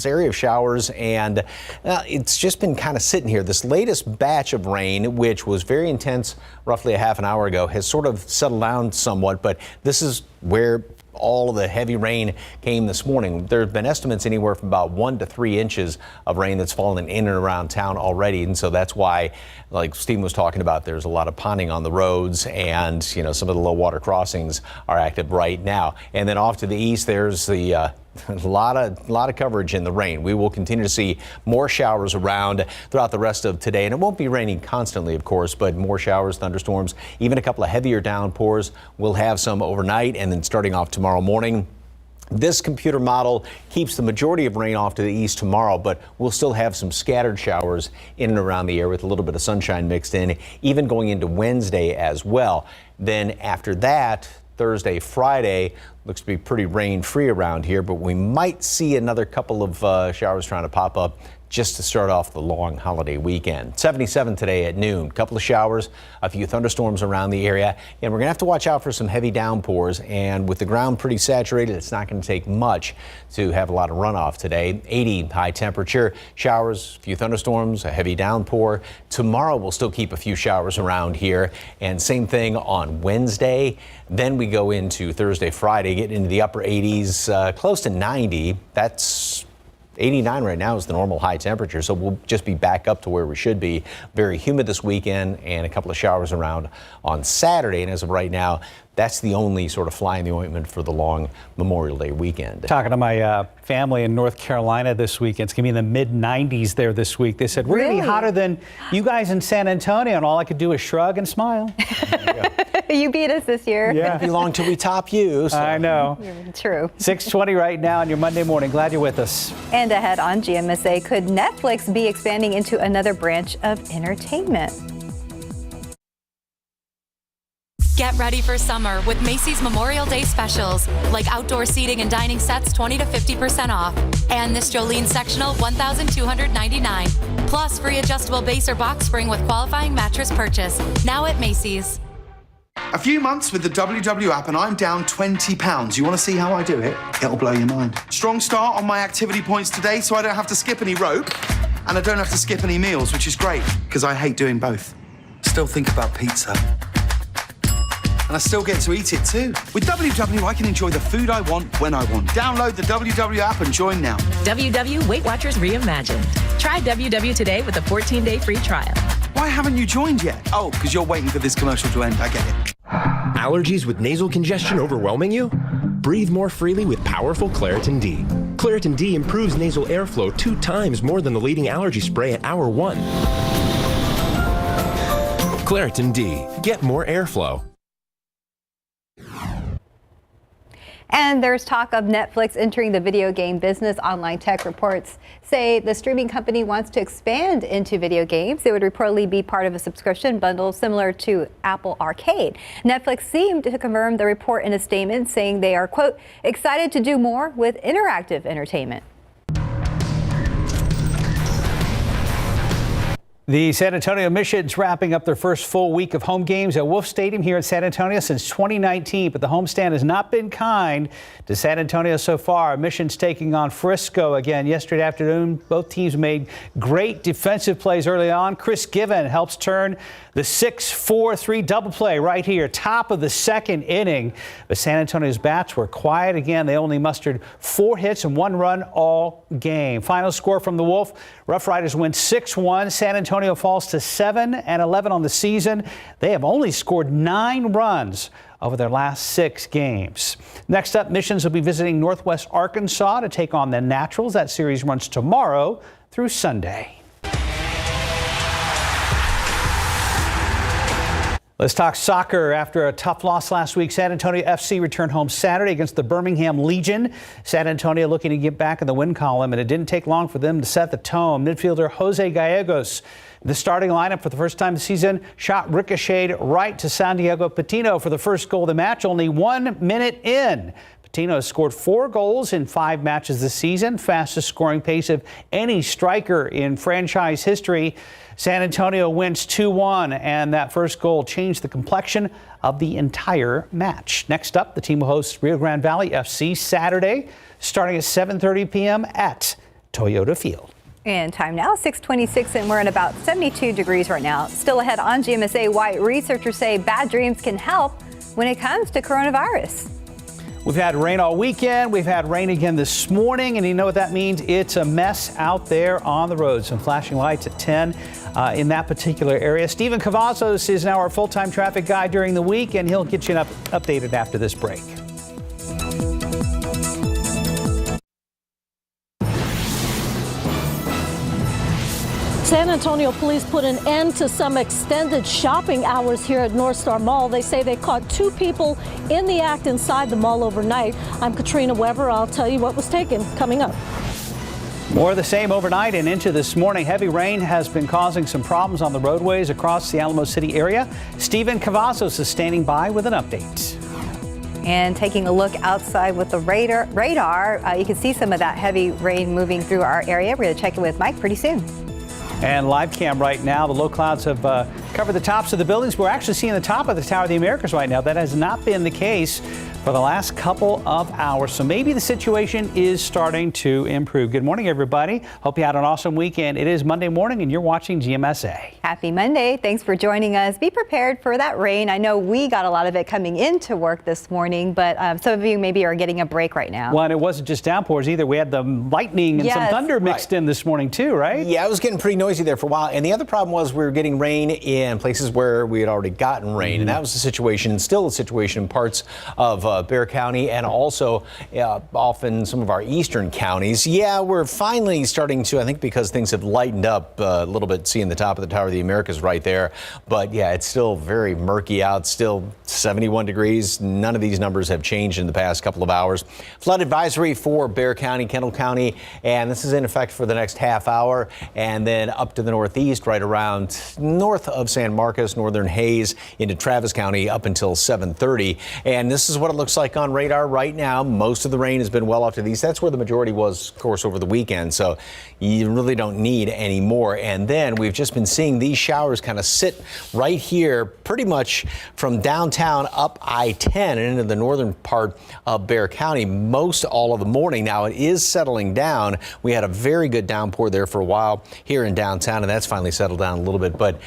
area of showers, and it's just been kind of sitting here. This latest batch of rain, which was very intense roughly a half an hour ago, has sort of settled down somewhat, but this is where all of the heavy rain came this morning. There have been estimates anywhere from about 1 to 3 inches of rain that's fallen in and around town already. And so that's why, like Steve was talking about, there's a lot of ponding on the roads, and some of the low water crossings are active right now. And then off to the east, there's the a lot of coverage in the rain. We will continue to see more showers around throughout the rest of today, and it won't be raining constantly, of course, but more showers, thunderstorms, even a couple of heavier downpours. We'll have some overnight, and then starting off tomorrow morning. This computer model keeps the majority of rain off to the east tomorrow, but we'll still have some scattered showers in and around the area with a little bit of sunshine mixed in, even going into Wednesday as well. Then after that, Thursday, Friday, looks to be pretty rain-free around here, but we might see another couple of showers trying to pop up just to start off the long holiday weekend. 77 today at noon. Couple of showers, a few thunderstorms around the area, and we're going to have to watch out for some heavy downpours. And with the ground pretty saturated, it's not going to take much to have a lot of runoff today. 80 high temperature, showers, a few thunderstorms, a heavy downpour. Tomorrow we'll still keep a few showers around here, and same thing on Wednesday. Then we go into Thursday, Friday, get into the upper 80s, close to 90. That's 89 right now is the normal high temperature, so we'll just be back up to where we should be. Very humid this weekend and a couple of showers around on Saturday. And as of right now, that's the only sort of fly in the ointment for the long Memorial Day weekend. Talking to my family in North Carolina this weekend. It's going to be in the mid-90s there this week. They said, we're going to be hotter than you guys in San Antonio. And all I could do is shrug and smile. You beat us this year. Yeah. It won't be long till we top you. So. I know. True. 6:20 right now on your Monday morning. Glad you're with us. And ahead on GMSA, could Netflix be expanding into another branch of entertainment? Get ready for summer with Macy's Memorial Day specials, like outdoor seating and dining sets 20 to 50% off, and this Jolene sectional $1,299, plus free adjustable base or box spring with qualifying mattress purchase. Now at Macy's. A few months with the WW app and I'm down 20 pounds. You want to see how I do it? It'll blow your mind. Strong start on my activity points today, so I don't have to skip any rope and I don't have to skip any meals, which is great because I hate doing both. Still think about pizza. And I still get to eat it too. With WW, I can enjoy the food I want when I want. Download the WW app and join now. WW Weight Watchers Reimagined. Try WW today with a 14-day free trial. Why haven't you joined yet? Oh, because you're waiting for this commercial to end. I get it. Allergies with nasal congestion overwhelming you? Breathe more freely with powerful Claritin D. Claritin D improves nasal airflow 2 times more than the leading allergy spray at hour 1. Claritin D. Get more airflow. And there's talk of Netflix entering the video game business. Online tech reports say the streaming company wants to expand into video games. It would reportedly be part of a subscription bundle similar to Apple Arcade. Netflix seemed to confirm the report in a statement, saying they are, quote, excited to do more with interactive entertainment. The San Antonio Missions wrapping up their first full week of home games at Wolf Stadium here in San Antonio since 2019, but the homestand has not been kind to San Antonio so far. Missions taking on Frisco again yesterday afternoon. Both teams made great defensive plays early on. Chris Given helps turn the 6-4-3 double play right here, top of the second inning. But San Antonio's bats were quiet again. They only mustered 4 hits and 1 run all game. Final score from the Wolf: Rough Riders win 6-1. San Antonio falls to 7-11 on the season. They have only scored 9 runs over their last 6 games. Next up, Missions will be visiting Northwest Arkansas to take on the Naturals. That series runs tomorrow through Sunday. Let's talk soccer. After a tough loss last week, San Antonio FC returned home Saturday against the Birmingham Legion. San Antonio looking to get back in the win column, and it didn't take long for them to set the tone. Midfielder Jose Gallegos, the starting lineup for the first time this season, shot ricocheted right to Santiago Patino for the first goal of the match, only 1 minute in. Patino has scored 4 goals in 5 matches this season, fastest scoring pace of any striker in franchise history. San Antonio wins 2-1, and that first goal changed the complexion of the entire match. Next up, the team will host Rio Grande Valley FC Saturday, starting at 7:30 p.m. at Toyota Field. And time now, 6:26, and we're at about 72 degrees right now. Still ahead on GMSA, why researchers say bad dreams can help when it comes to coronavirus. We've had rain all weekend. We've had rain again this morning, and you know what that means? It's a mess out there on the road. Some flashing lights at 10 in that particular area. Stephen Cavazos is now our full-time traffic guy during the week, and he'll get you updated after this break. San Antonio police put an end to some extended shopping hours here at North Star Mall. They say they caught 2 people in the act inside the mall overnight. I'm Katrina Weber. I'll tell you what was taken coming up. More of the same overnight and into this morning. Heavy rain has been causing some problems on the roadways across the Alamo City area. Stephen Cavazos is standing by with an update. And taking a look outside with the radar, you can see some of that heavy rain moving through our area. We're going to check in with Mike pretty soon. And live cam right now, the low clouds have covered the tops of the buildings. We're actually seeing the top of the Tower of the Americas right now. That has not been the case for the last couple of hours. So maybe the situation is starting to improve. Good morning, everybody. Hope you had an awesome weekend. It is Monday morning and you're watching GMSA. Happy Monday. Thanks for joining us. Be prepared for that rain. I know we got a lot of it coming into work this morning, but some of you maybe are getting a break right now. Well, and it wasn't just downpours either. We had the lightning and some thunder mixed in this morning too, right? Yeah, it was getting pretty noisy there for a while. And the other problem was we were getting rain in places where we had already gotten rain. And that was the situation, still the situation in parts of Bexar County and also off in some of our eastern counties. Yeah, we're finally starting to, I think because things have lightened up a little bit, seeing the top of the Tower of the Americas right there. But yeah, it's still very murky out, still 71 degrees. None of these numbers have changed in the past couple of hours. Flood advisory for Bexar County, Kendall County, and this is in effect for the next half hour. And then up to the northeast, right around north of San Marcos, northern Hays into Travis County up until 7:30. And this is what it looks like on radar right now. Most of the rain has been well off to the east. That's where the majority was, of course, over the weekend. So you really don't need any more. And then we've just been seeing these showers kind of sit right here, pretty much from downtown up I-10 and into the northern part of Bexar County most all of the morning. Now it is settling down. We had a very good downpour there for a while here in downtown, and that's finally settled down a little bit. But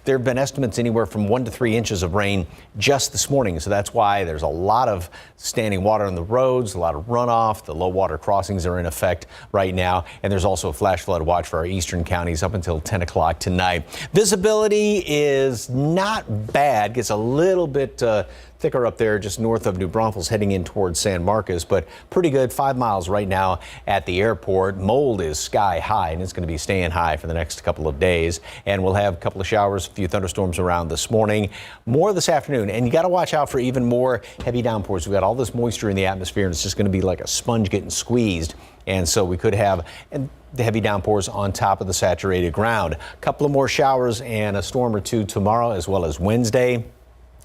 there have been estimates anywhere from 1 to 3 inches of rain just this morning. So that's why there's a lot of standing water on the roads, a lot of runoff. The low water crossings are in effect right now. And there's also a flash flood watch for our eastern counties up until 10 o'clock tonight. Visibility is not bad. Gets a little bit thicker up there just north of New Braunfels heading in towards San Marcos, but pretty good. 5 miles right now at the airport. Mold is sky high, and it's going to be staying high for the next couple of days. And we'll have a couple of showers, a few thunderstorms around this morning, more this afternoon. And you got to watch out for even more heavy downpours. We've got all this moisture in the atmosphere, and it's just going to be like a sponge getting squeezed. And so we could have the heavy downpours on top of the saturated ground. A couple of more showers and a storm or two tomorrow as well as Wednesday.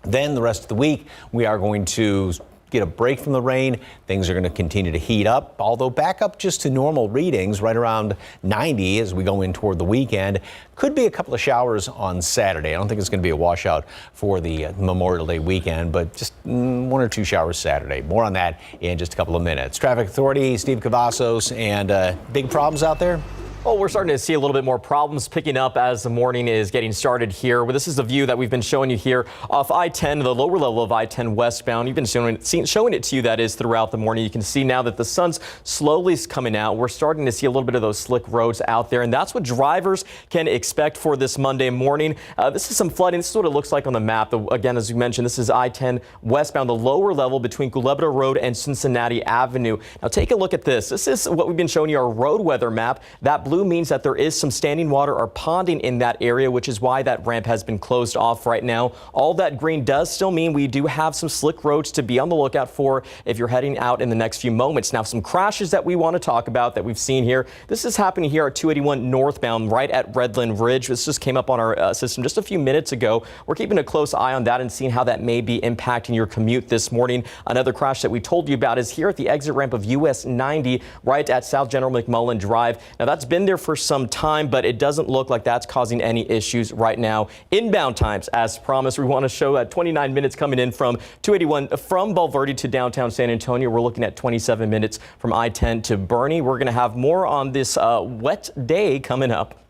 Then the rest of the week, we are going to get a break from the rain. Things are going to continue to heat up, although back up just to normal readings, right around 90 as we go in toward the weekend. Could be a couple of showers on Saturday. I don't think it's going to be a washout for the Memorial Day weekend, but just 1 or 2 showers Saturday. More on that in just a couple of minutes. Traffic Authority, Steve Cavazos, and big problems out there? Well, we're starting to see a little bit more problems picking up as the morning is getting started here. Well, this is the view that we've been showing you here off I-10, the lower level of I-10 westbound. You've been showing it to you, that is, throughout the morning. You can see now that the sun's slowly coming out. We're starting to see a little bit of those slick roads out there, and that's what drivers can expect for this Monday morning. This is some flooding. This is what it looks like on the map. Again, as you mentioned, this is I-10 westbound, the lower level between Culebra Road and Cincinnati Avenue. Now, take a look at this. This is what we've been showing you, our road weather map. That blue means that there is some standing water or ponding in that area, which is why that ramp has been closed off right now. All that green does still mean we do have some slick roads to be on the lookout for if you're heading out in the next few moments. Now, some crashes that we want to talk about that we've seen here. This is happening here at 281 northbound right at Redland Ridge. This just came up on our system just a few minutes ago. We're keeping a close eye on that and seeing how that may be impacting your commute this morning. Another crash that we told you about is here at the exit ramp of US 90 right at South General McMullen Drive. Now, that's been there for some time, but it doesn't look like that's causing any issues right now. Inbound times, as promised, we want to show at 29 minutes coming in from 281 from Bulverde to downtown San Antonio. We're looking at 27 minutes from I-10 to Bernie. We're going to have more on this wet day coming up.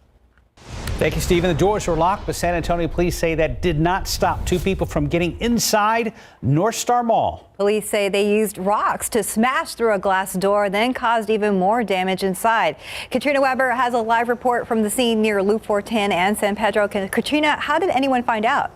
Thank you, Stephen. The doors were locked, but San Antonio police say that did not stop 2 people from getting inside North Star Mall. Police say they used rocks to smash through a glass door, then caused even more damage inside. Katrina Weber has a live report from the scene near Loop 410 and San Pedro. Katrina, how did anyone find out?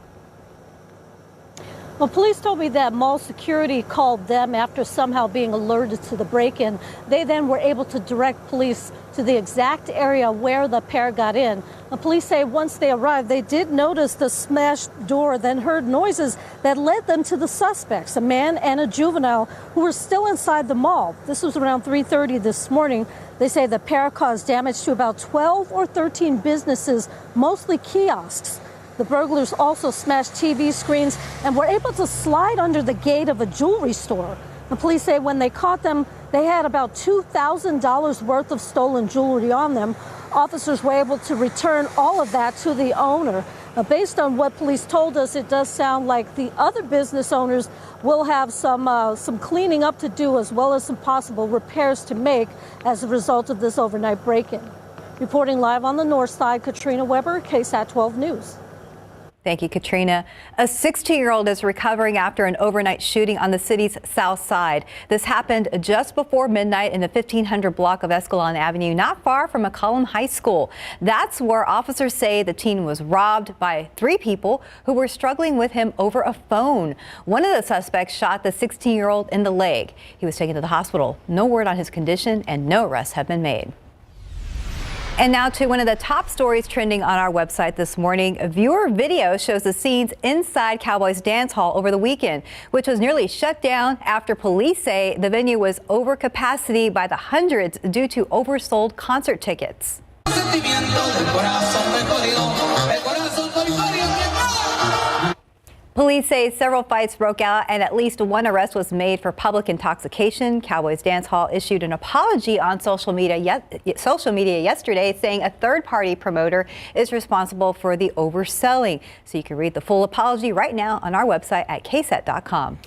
Well, police told me that mall security called them after somehow being alerted to the break-in. They then were able to direct police to the exact area where the pair got in. The police say once they arrived, they did notice the smashed door, then heard noises that led them to the suspects, a man and a juvenile who were still inside the mall. This was around 3:30 this morning. They say the pair caused damage to about 12 or 13 businesses, mostly kiosks. The burglars also smashed TV screens and were able to slide under the gate of a jewelry store. The police say when they caught them, they had about $2,000 worth of stolen jewelry on them. Officers were able to return all of that to the owner. Now, based on what police told us, it does sound like the other business owners will have some cleaning up to do, as well as some possible repairs to make as a result of this overnight break-in. Reporting live on the north side, Katrina Weber, KSAT 12 News. Thank you, Katrina. A 16-year-old is recovering after an overnight shooting on the city's south side. This happened just before midnight in the 1500 block of Escalon Avenue, not far from McCollum High School. That's where officers say the teen was robbed by 3 people who were struggling with him over a phone. One of the suspects shot the 16-year-old in the leg. He was taken to the hospital. No word on his condition and no arrests have been made. And now to one of the top stories trending on our website this morning. A viewer video shows the scenes inside Cowboys Dance Hall over the weekend, which was nearly shut down after police say the venue was over capacity by the hundreds due to oversold concert tickets. Police say several fights broke out and at least one arrest was made for public intoxication. Cowboys Dance Hall issued an apology on social media yesterday, saying a third-party promoter is responsible for the overselling. So you can read the full apology right now on our website at KSAT.com.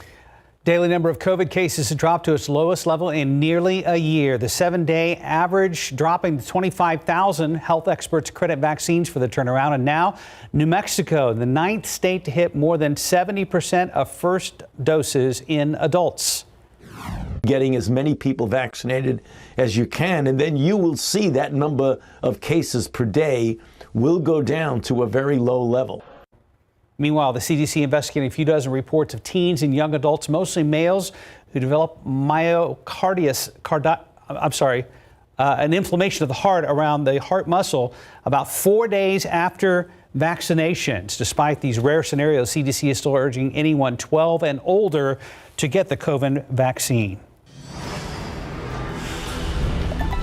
Daily number of COVID cases has dropped to its lowest level in nearly a year. The 7-day average dropping to 25,000. Health experts credit vaccines for the turnaround. And now New Mexico, the 9th state to hit more than 70% of first doses in adults. Getting as many people vaccinated as you can, and then you will see that number of cases per day will go down to a very low level. Meanwhile, the CDC investigating a few dozen reports of teens and young adults, mostly males, who develop an inflammation of the heart around the heart muscle about 4 days after vaccinations. Despite these rare scenarios, CDC is still urging anyone 12 and older to get the COVID vaccine.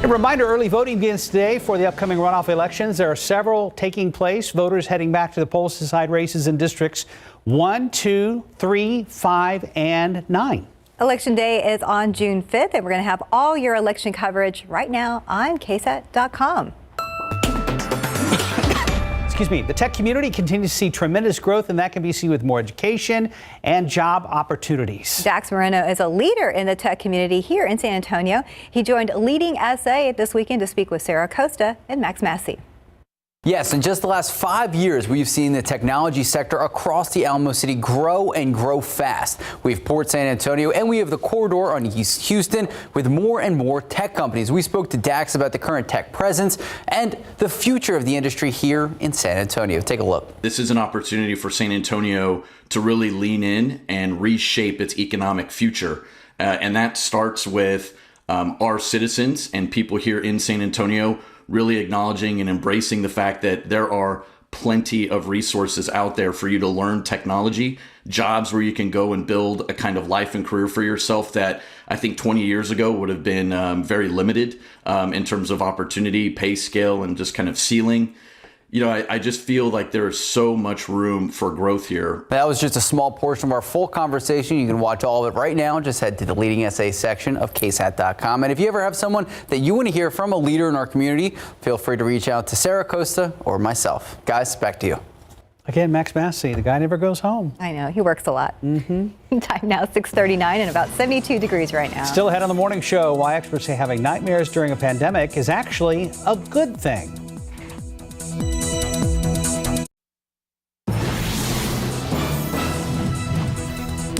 A reminder, early voting begins today for the upcoming runoff elections. There are several taking place. Voters heading back to the polls to decide races in districts 1, 2, 3, 5, and 9. Election Day is on June 5th, and we're going to have all your election coverage right now on KSAT.com. Excuse me. The tech community continues to see tremendous growth, and that can be seen with more education and job opportunities. Dax Moreno is a leader in the tech community here in San Antonio. He joined Leading SA this weekend to speak with Sarah Costa and Max Massey. Yes, in just the last 5 years, we've seen the technology sector across the Alamo City grow and grow fast. We have Port San Antonio and we have the corridor on East Houston with more and more tech companies. We spoke to Dax about the current tech presence and the future of the industry here in San Antonio. Take a look. This is an opportunity for San Antonio to really lean in and reshape its economic future. And that starts with our citizens and people here in San Antonio really acknowledging and embracing the fact that there are plenty of resources out there for you to learn technology, jobs where you can go and build a kind of life and career for yourself that I think 20 years ago would have been very limited in terms of opportunity, pay scale, and just kind of ceiling. You know, I just feel like there is so much room for growth here. That was just a small portion of our full conversation. You can watch all of it right now. Just head to the Leading SA section of KSAT.com. And if you ever have someone that you want to hear from, a leader in our community, feel free to reach out to Sarah Costa or myself. Guys, back to you. Again, Max Massey, the guy never goes home. I know, he works a lot. Time now 6:39 and about 72 degrees right now. Still ahead on the morning show, why experts say having nightmares during a pandemic is actually a good thing.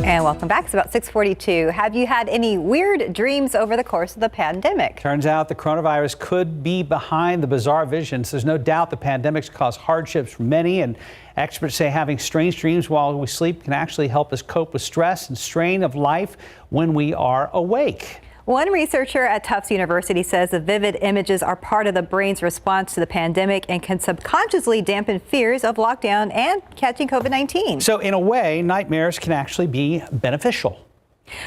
And welcome back. It's about 6:42. Have you had any weird dreams over the course of the pandemic? Turns out the coronavirus could be behind the bizarre visions. There's no doubt the pandemic's caused hardships for many, and experts say having strange dreams while we sleep can actually help us cope with stress and strain of life when we are awake. One researcher at Tufts University says the vivid images are part of the brain's response to the pandemic and can subconsciously dampen fears of lockdown and catching COVID-19. So in a way, nightmares can actually be beneficial.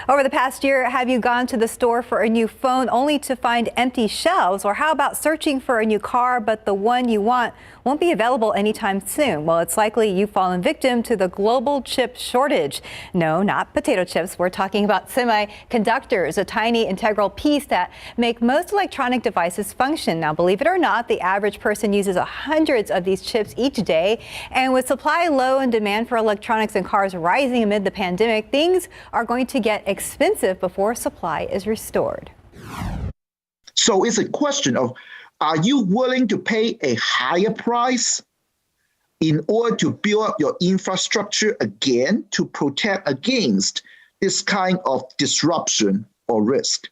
Over the past year, have you gone to the store for a new phone only to find empty shelves? Or how about searching for a new car, but the one you want won't be available anytime soon? Well, it's likely you've fallen victim to the global chip shortage. No, not potato chips. We're talking about semiconductors, a tiny integral piece that make most electronic devices function. Now, believe it or not, the average person uses hundreds of these chips each day. And with supply low and demand for electronics and cars rising amid the pandemic, things are going to get expensive before supply is restored. So it's a question of, Are you willing to pay a higher price in order to build up your infrastructure again to protect against this kind of disruption or risk?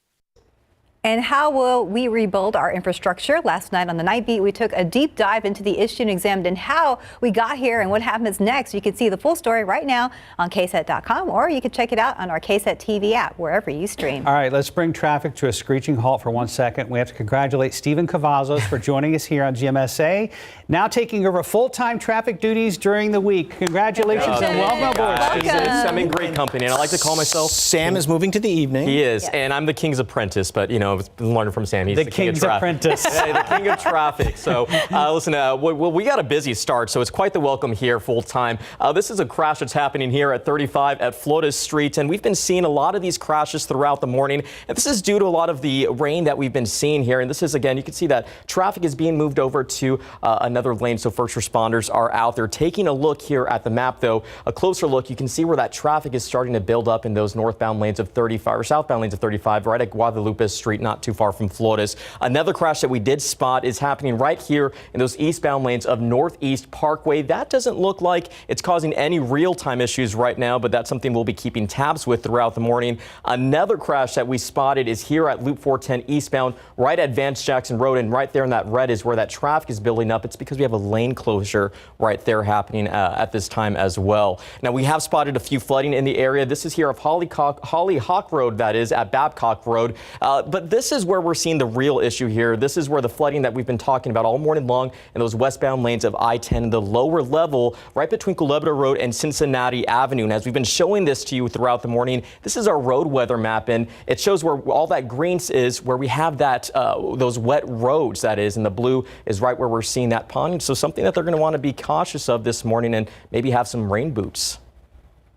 And how will we rebuild our infrastructure? Last night on the Night Beat, we took a deep dive into the issue and examined how we got here and what happens next. You can see the full story right now on KSAT.com, or you can check it out on our KSAT TV app, wherever you stream. All right, let's bring traffic to a screeching halt for 1 second. We have to congratulate Stephen Cavazos for joining us here on GMSA, now taking over full-time traffic duties during the week. Congratulations and welcome aboard. I'm in great company, and I like to call myself Sam is moving to the evening. He is, and I'm the King's Apprentice, but you know, learning from Sam. He's the King's king of Apprentice. Yeah, the king of traffic. So listen, we got a busy start, so it's quite the welcome here full time. This is a crash that's happening here at 35 at Floyd Street, and we've been seeing a lot of these crashes throughout the morning, and this is due to a lot of the rain that we've been seeing here. And this is, again, you can see that traffic is being moved over to another lane, so first responders are out there. Taking a look here at the map, though, a closer look, you can see where that traffic is starting to build up in those northbound lanes of 35 or southbound lanes of 35 right at Guadalupe Street, not too far from Flores. Another crash that we did spot is happening right here in those eastbound lanes of Northeast Parkway. That doesn't look like it's causing any real-time issues right now, but that's something we'll be keeping tabs with throughout the morning. Another crash that we spotted is here at Loop 410 eastbound, right at Vance Jackson Road, and right there in that red is where that traffic is building up. It's because we have a lane closure right there happening at this time as well. Now, we have spotted a few flooding in the area. This is here of Hollyhock Road, that is, at Babcock Road. But this is where we're seeing the real issue here. This is where the flooding that we've been talking about all morning long in those westbound lanes of I-10, the lower level, right between Culebra Road and Cincinnati Avenue. And as we've been showing this to you throughout the morning, this is our road weather map, and it shows where all that green is, where we have that those wet roads, that is, and the blue is right where we're seeing that pond. So something that they're going to want to be cautious of this morning and maybe have some rain boots.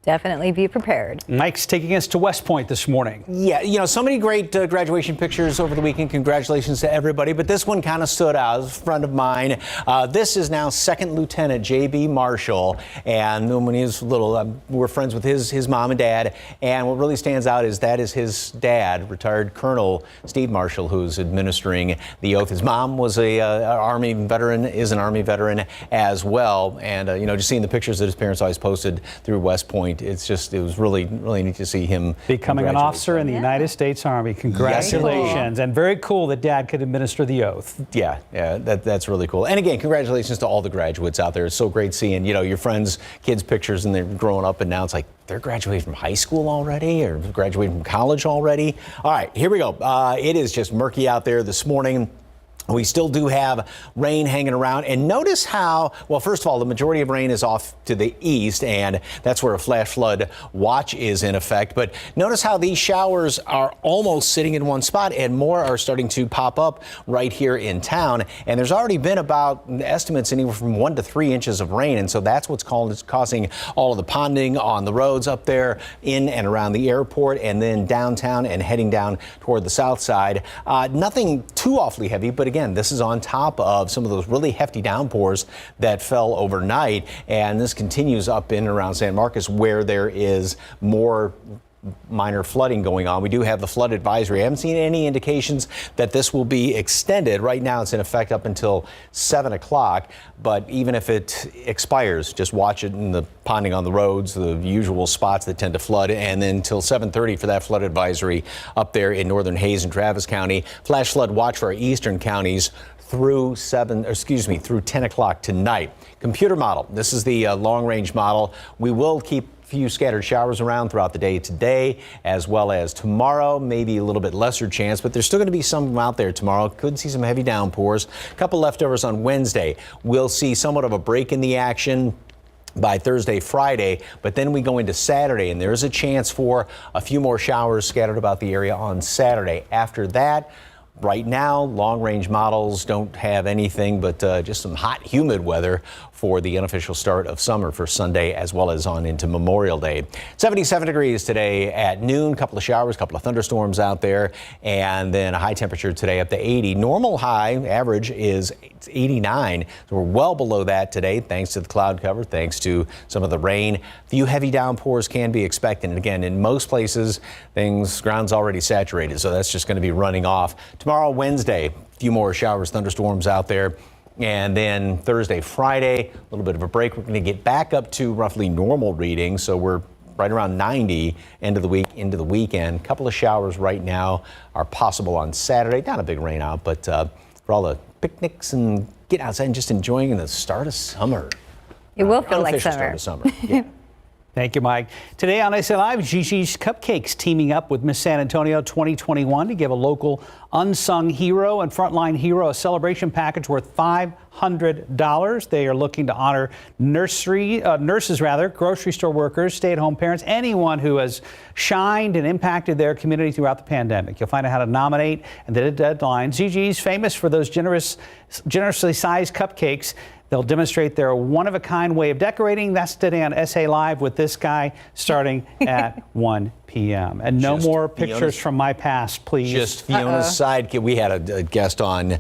Definitely be prepared. Mike's taking us to West Point this morning. Yeah, you know, so many great graduation pictures over the weekend. Congratulations to everybody. But this one kind of stood out. It was a friend of mine. This is now Second Lieutenant J.B. Marshall. And when he was little, we're friends with his mom and dad. And what really stands out is that is his dad, retired Colonel Steve Marshall, who's administering the oath. His mom was a Army veteran, is an Army veteran as well. And, you know, just seeing the pictures that his parents always posted through West Point, it was really neat to see him becoming an officer in the United States Army. Congratulations. And very cool that Dad could administer the oath. Yeah, that's really cool. And again, congratulations to all the graduates out there. It's so great seeing, you know, your friends' kids' pictures and they're growing up, and now it's like they're graduating from high school already or graduating from college already. All right, here we go. It is just murky out there this morning. We still do have rain hanging around, and notice how, well, first of all, the majority of rain is off to the east, and that's where a flash flood watch is in effect. But notice how these showers are almost sitting in one spot, and more are starting to pop up right here in town. And there's already been about estimates anywhere from 1 to 3 inches of rain, and so that's what's causing all of the ponding on the roads up there in and around the airport, and then downtown and heading down toward the south side. Nothing too awfully heavy, but again, this is on top of some of those really hefty downpours that fell overnight, and this continues up in and around San Marcos, where there is more minor flooding going on. We do have the flood advisory. I haven't seen any indications that this will be extended. Right now it's in effect up until 7 o'clock, but even if it expires, just watch it in the ponding on the roads, the usual spots that tend to flood, and then until 7:30 for that flood advisory up there in northern Hays and Travis County. Flash flood watch for our eastern counties through 10 o'clock tonight. Computer model. This is the long-range model. We will keep few scattered showers around throughout the day today as well as tomorrow. Maybe a little bit lesser chance, but there's still going to be some out there tomorrow. Could see some heavy downpours. A couple leftovers on Wednesday. We'll see somewhat of a break in the action by Thursday, Friday, but then we go into Saturday, and there's a chance for a few more showers scattered about the area on Saturday. After that, right now, long-range models don't have anything but just some hot, humid weather for the unofficial start of summer for Sunday as well as on into Memorial Day. 77 degrees today at noon, couple of showers, couple of thunderstorms out there, and then a high temperature today up to 80. Normal high average is 89, so we're well below that today thanks to the cloud cover, thanks to some of the rain. Few heavy downpours can be expected, and again, in most places, ground's already saturated, so that's just going to be running off Tomorrow, Wednesday, a few more showers, thunderstorms out there. And then Thursday, Friday, a little bit of a break. We're going to get back up to roughly normal readings. So we're right around 90 end of the week into the weekend. A couple of showers right now are possible on Saturday. Not a big rain out, but for all the picnics and get outside and just enjoying the start of summer. It will feel like summer. Start of summer. Yeah. Thank you, Mike. Today on SA Live, Gigi's Cupcakes teaming up with Miss San Antonio 2021 to give a local unsung hero and frontline hero a celebration package worth $500. They are looking to honor nurses, grocery store workers, stay-at-home parents, anyone who has shined and impacted their community throughout the pandemic. You'll find out how to nominate and the deadline. Gigi's famous for those generously sized cupcakes. They'll demonstrate their one-of-a-kind way of decorating. That's today on SA Live with this guy starting at 1 p.m. And no more pictures from my past, please. Just Fiona's sidekick. We had a guest on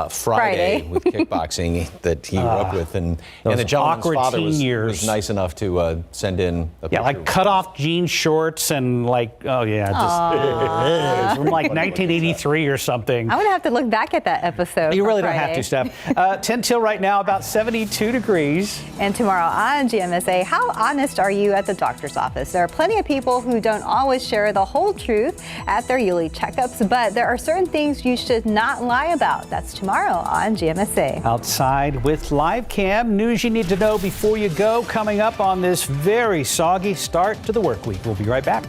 Friday with kickboxing that he grew up with. And the gentleman's father was nice enough to send in a picture. Yeah, like cut-off jean shorts and like, oh yeah, just from like 1983 or something. I'm going to have to look back at that episode. You really don't have to, Steph. 10 till right now, about 72 degrees. And tomorrow on GMSA, how honest are you at the doctor's office? There are plenty of people who don't always share the whole truth at their yearly checkups, but there are certain things you should not lie about. That's tomorrow on GMSA. Outside with live cam, news you need to know before you go, coming up on this very soggy start to the work week. We'll be right back.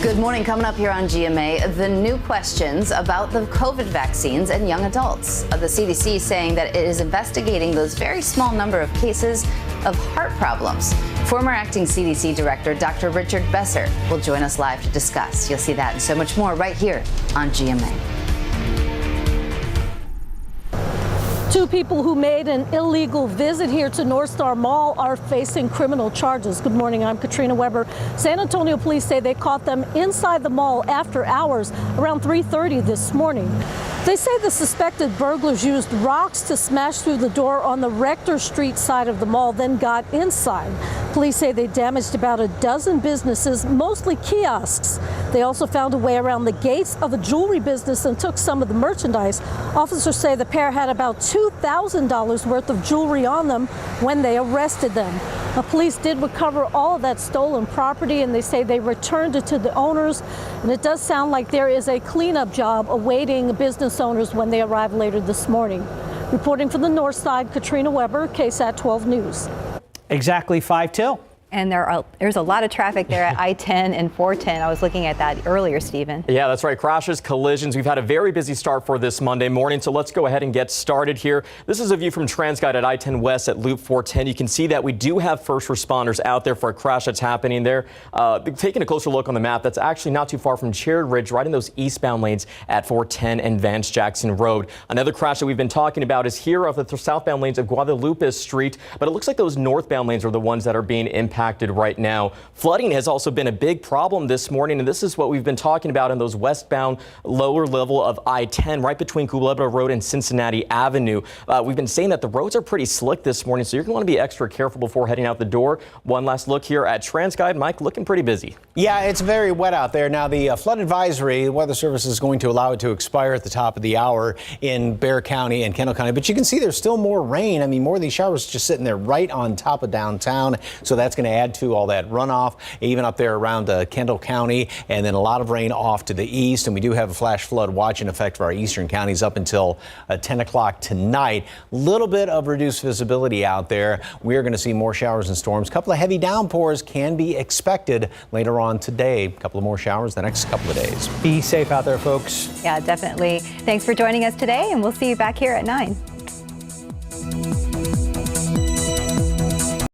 Good morning. Coming up here on GMA, the new questions about the COVID vaccines and young adults. The CDC saying that it is investigating those very small number of cases of heart problems. Former acting CDC director Dr. Richard Besser will join us live to discuss. You'll see that and so much more right here on GMA. Two people who made an illegal visit here to North Star Mall are facing criminal charges. Good morning, I'm Katrina Weber. San Antonio police say they caught them inside the mall after hours around 3:30 this morning. They say the suspected burglars used rocks to smash through the door on the Rector Street side of the mall, then got inside. Police say they damaged about a dozen businesses, mostly kiosks. They also found a way around the gates of a jewelry business and took some of the merchandise. Officers say the pair had about $2,000 worth of jewelry on them when they arrested them. The police did recover all of that stolen property, and they say they returned it to the owners. And it does sound like there is a cleanup job awaiting business owners when they arrive later this morning. Reporting from the north side, Katrina Weber, KSAT 12 News. Exactly 5 till. And there's a lot of traffic there at I-10 and 410. I was looking at that earlier, Stephen. Yeah, that's right. Crashes, collisions. We've had a very busy start for this Monday morning, so let's go ahead and get started here. This is a view from TransGuide at I-10 West at Loop 410. You can see that we do have first responders out there for a crash that's happening there. Taking a closer look on the map, that's actually not too far from Cherry Ridge, right in those eastbound lanes at 410 and Vance Jackson Road. Another crash that we've been talking about is here off the southbound lanes of Guadalupe Street, but it looks like those northbound lanes are the ones that are being impacted right now. Flooding has also been a big problem this morning, and this is what we've been talking about in those westbound lower level of I-10 right between Culebra Road and Cincinnati Avenue. We've been saying that the roads are pretty slick this morning, so you're going to want to be extra careful before heading out the door. One last look here at TransGuide. Mike, looking pretty busy. Yeah, it's very wet out there. Now, the flood advisory, the Weather Service is going to allow it to expire at the top of the hour in Bexar County and Kendall County, but you can see there's still more rain. I mean, more of these showers just sitting there right on top of downtown, so that's going to add to all that runoff, even up there around Kendall County, and then a lot of rain off to the east. And we do have a flash flood watch in effect for our eastern counties up until 10 o'clock tonight. Little bit of reduced visibility out there. We are going to see more showers and storms. A couple of heavy downpours can be expected later on today. A couple of more showers the next couple of days. Be safe out there, folks. Yeah, definitely. Thanks for joining us today, and we'll see you back here at 9.